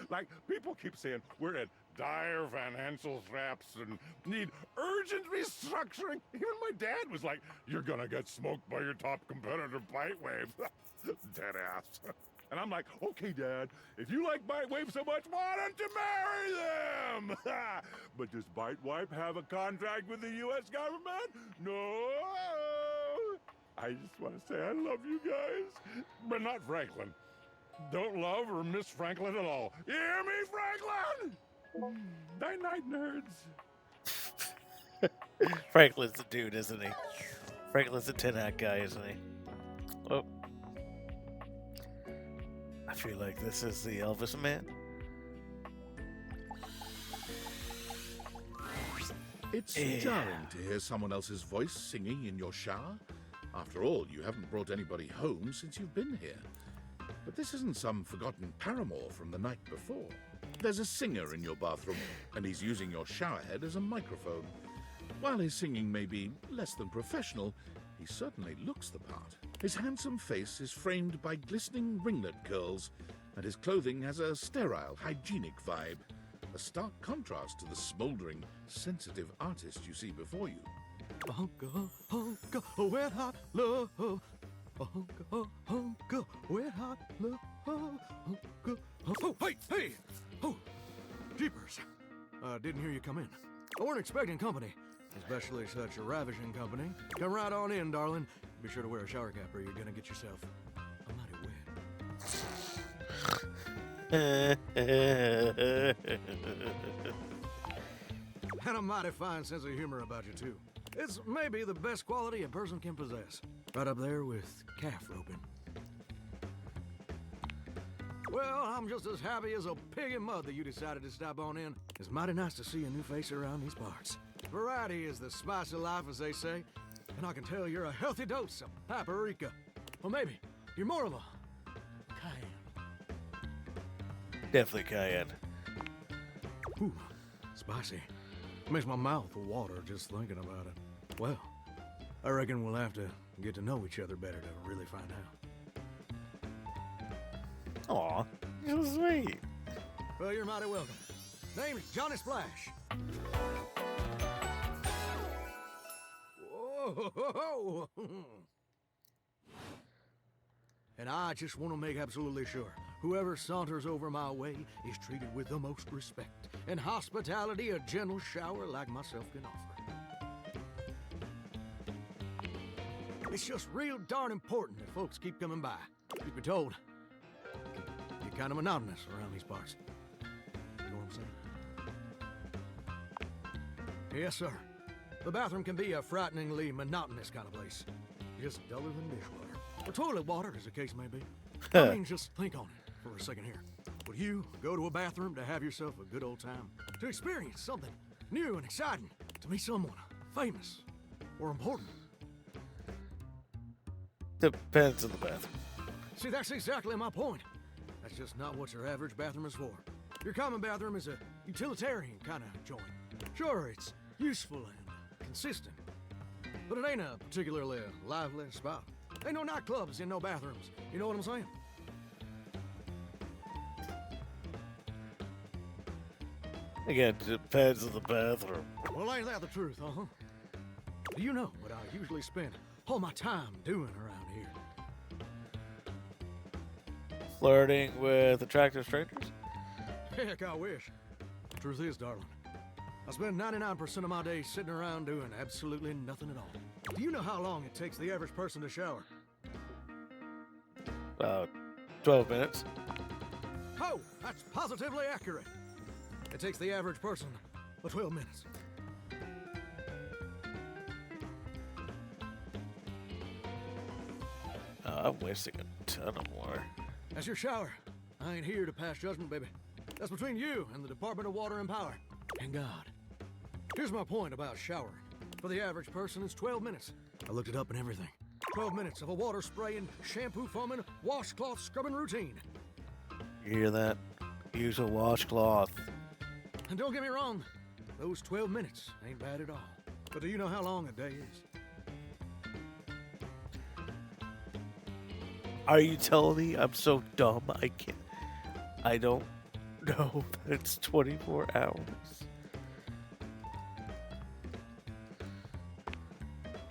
Like, people keep saying we're at dire financial straps and need urgent restructuring. Even my dad was like, you're gonna get smoked by your top competitor, Bitewave. Dead ass. And I'm like, okay, Dad, if you like Bitewave so much, why don't you marry them? But does Bitewave have a contract with the U.S. government? No. I just want to say I love you guys, but not Franklin. Don't love or miss Franklin at all. You hear me, Franklin? Night-night, nerds. Franklin's the dude, isn't he? Franklin's the tin hat guy, isn't he? Oh. I feel like this is the Elvis man. It's jarring to hear someone else's voice singing in your shower. After all, you haven't brought anybody home since you've been here. But this isn't some forgotten paramour from the night before. There's a singer in your bathroom, and he's using your showerhead as a microphone. While his singing may be less than professional, he certainly looks the part. His handsome face is framed by glistening ringlet curls, and his clothing has a sterile, hygienic vibe. A stark contrast to the smouldering, sensitive artist you see before you. Hunka, hunka, wet hot love. Hunka, hunka, wet hot love. Hunka, oh, hey! Oh, jeepers. Didn't hear you come in. I weren't expecting company, especially such a ravishing company. Come right on in, darling. Be sure to wear a shower cap or you're gonna get yourself a mighty wet. And a mighty fine sense of humor about you, too. It's maybe the best quality a person can possess. Right up there with calf roping. Well, I'm just as happy as a pig in mud that you decided to stop on in. It's mighty nice to see a new face around these parts. Variety is the spice of life, as they say. And I can tell you're a healthy dose of paprika. Or maybe you're more of a cayenne. Definitely cayenne. Ooh, spicy. Makes my mouth water just thinking about it. Well, I reckon we'll have to get to know each other better to really find out. Aw, so sweet. Well, you're mighty welcome. Name's Johnny Splash. Whoa! And I just want to make absolutely sure whoever saunters over my way is treated with the most respect and hospitality a gentle shower like myself can offer. It's just real darn important that folks keep coming by. Truth be told, you're kind of monotonous around these parts. You know what I'm saying? Yes, sir. The bathroom can be a frighteningly monotonous kind of place. Just duller than dishwater. Or toilet water, as the case may be. I mean, just think on it for a second here. Would you go to a bathroom to have yourself a good old time? To experience something new and exciting? To meet someone famous or important? Depends on the bathroom. See, that's exactly my point. That's just not what your average bathroom is for. Your common bathroom is a utilitarian kind of joint. Sure, it's useful and consistent, but it ain't a particularly lively spot. Ain't no nightclubs in no bathrooms. You know what I'm saying? Again, depends on the bathroom. Well, ain't that the truth, huh? Do you know what I usually spend all my time doing around here? Flirting with attractive strangers? Heck, I wish. Truth is, darling, I spend 99% of my days sitting around doing absolutely nothing at all. Do you know how long it takes the average person to shower? 12 minutes. Oh, that's positively accurate. It takes the average person 12 minutes. I'm wasting a ton of more. As your shower I ain't here to pass judgment, baby. That's between you and the Department of Water and Power. And God. Here's my point about showering. For the average person, it's 12 minutes. I looked it up and everything. 12 minutes of a water spraying, shampoo foaming, washcloth scrubbing routine. You hear that? Use a washcloth. And don't get me wrong, those 12 minutes ain't bad at all. But do you know how long a day is? Are you telling me I'm so dumb I don't know that it's 24 hours?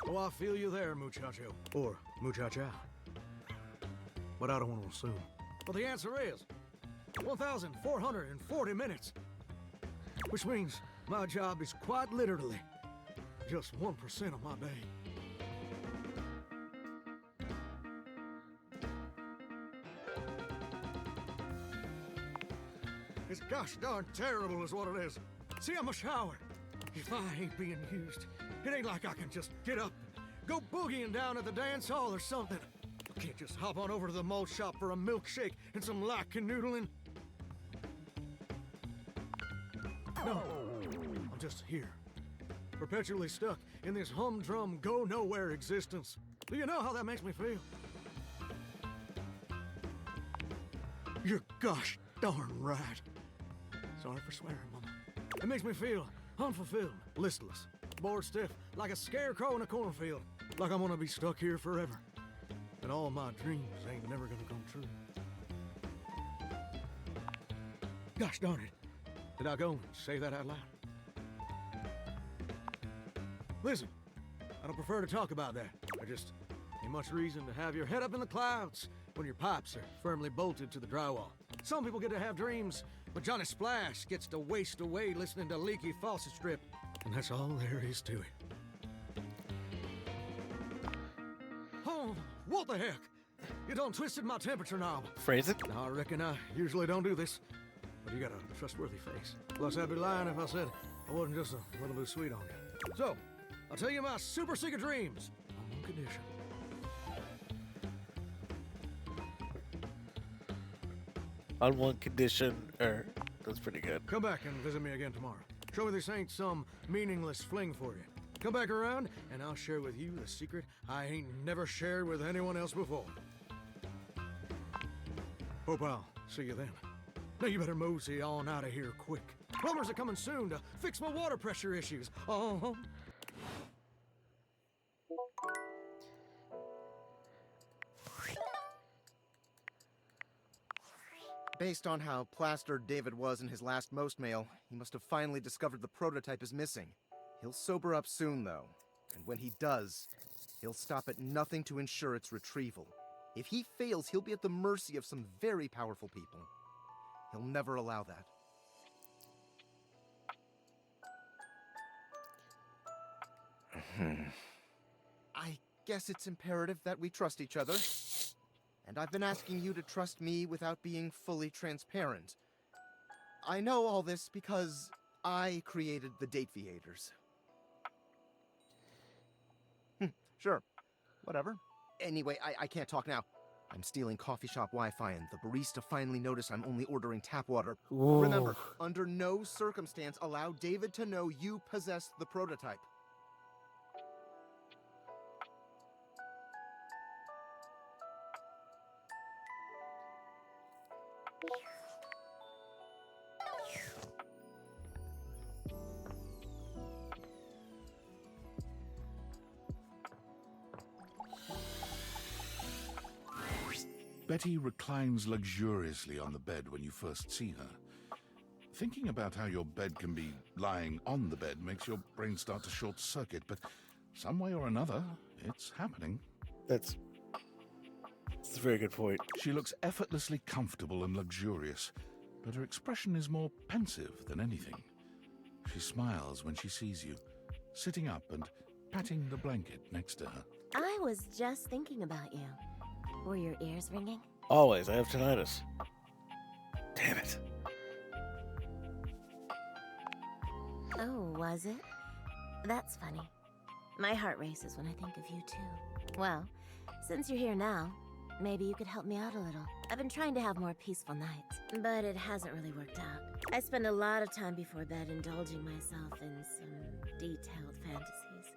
Oh, I feel you there, muchacho. Or muchacha. But I don't want to assume. Well, the answer is 1,440 minutes. Which means my job is quite literally just 1% of my day. It's gosh darn terrible is what it is. See, I'm a shower. If I ain't being used, it ain't like I can just get up and go boogieing down at the dance hall or something. I can't just hop on over to the malt shop for a milkshake and some light canoodling. No, I'm just here, perpetually stuck in this humdrum, go-nowhere existence. Do you know how that makes me feel? You're gosh darn right. Sorry for swearing, Mama. It makes me feel unfulfilled, listless, bored stiff, like a scarecrow in a cornfield, like I'm gonna be stuck here forever. And all my dreams ain't never gonna come true. Gosh darn it. Did I go and say that out loud? Listen, I don't prefer to talk about that. There just ain't much reason to have your head up in the clouds when your pipes are firmly bolted to the drywall. Some people get to have dreams, but Johnny Splash gets to waste away listening to leaky faucet strip. And that's all there is to it. Oh, what the heck? You done twisted my temperature knob. Phrase it? Now, I reckon I usually don't do this, but you got a trustworthy face. Plus, I'd be lying if I said I wasn't just a little bit sweet on you. So, I'll tell you my super secret dreams on one condition. On one condition, that's pretty good. Come back and visit me again tomorrow. Show me this ain't some meaningless fling for you. Come back around, and I'll share with you the secret I ain't never shared with anyone else before. Hope I'll see you then. Now you better mosey on out of here quick. Plumbers are coming soon to fix my water pressure issues. Based on how plastered David was in his last Most mail, he must have finally discovered the prototype is missing. He'll sober up soon, though. And when he does, he'll stop at nothing to ensure its retrieval. If he fails, he'll be at the mercy of some very powerful people. He'll never allow that. I guess it's imperative that we trust each other. And I've been asking you to trust me without being fully transparent. I know all this because I created the Dateviators. Sure. Whatever. Anyway, I can't talk now. I'm stealing coffee shop Wi-Fi, and the barista finally noticed I'm only ordering tap water. Ooh. Remember, under no circumstance allow David to know you possess the prototype. Betty reclines luxuriously on the bed when you first see her. Thinking about how your bed can be lying on the bed makes your brain start to short-circuit, but some way or another, it's happening. That's a very good point. She looks effortlessly comfortable and luxurious, but her expression is more pensive than anything. She smiles when she sees you, sitting up and patting the blanket next to her. I was just thinking about you. Were your ears ringing? Always. I have tinnitus. Damn it. Oh, was it? That's funny. My heart races when I think of you, too. Well, since you're here now, maybe you could help me out a little. I've been trying to have more peaceful nights, but it hasn't really worked out. I spend a lot of time before bed indulging myself in some detailed fantasies.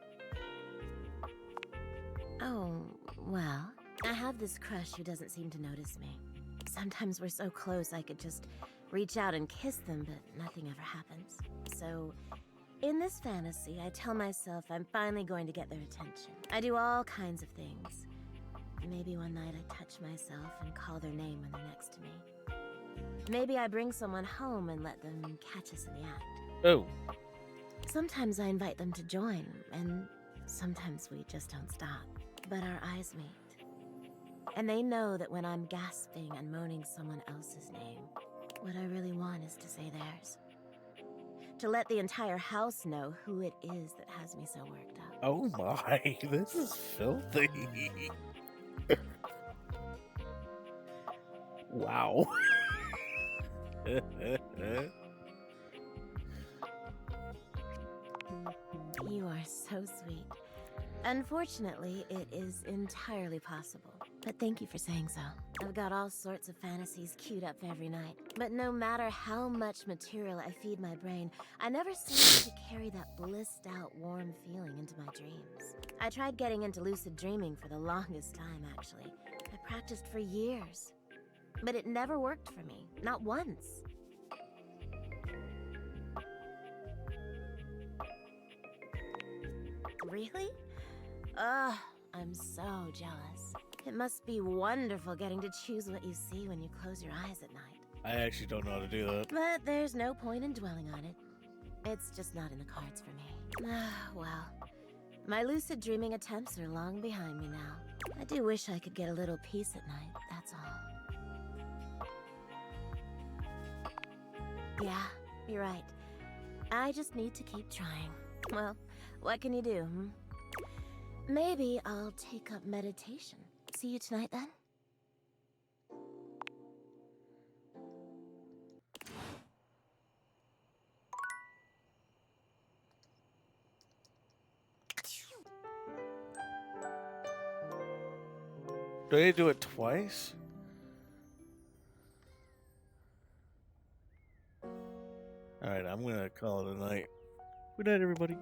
Oh, well, I have this crush who doesn't seem to notice me. Sometimes we're so close I could just reach out and kiss them, but nothing ever happens. So, in this fantasy, I tell myself I'm finally going to get their attention. I do all kinds of things. Maybe one night I touch myself and call their name when they're next to me. Maybe I bring someone home and let them catch us in the act. Oh. Sometimes I invite them to join, and sometimes we just don't stop. But our eyes meet. And they know that when I'm gasping and moaning someone else's name, what I really want is to say theirs. To let the entire house know who it is that has me so worked up. Oh my, this is filthy. Wow. You are so sweet. Unfortunately, it is entirely possible. But thank you for saying so. I've got all sorts of fantasies queued up every night. But no matter how much material I feed my brain, I never seem to carry that blissed out, warm feeling into my dreams. I tried getting into lucid dreaming for the longest time, actually. I practiced for years. But it never worked for me. Not once. Really? Ugh, I'm so jealous. It must be wonderful getting to choose what you see when you close your eyes at night. I actually don't know how to do that. But there's no point in dwelling on it. It's just not in the cards for me. Well, my lucid dreaming attempts are long behind me now. I do wish I could get a little peace at night, that's all. Yeah, you're right. I just need to keep trying. Well, what can you do, hmm? Maybe I'll take up meditation. See you tonight, then? Do I need to do it twice? Alright, I'm gonna call it a night. Good night, everybody.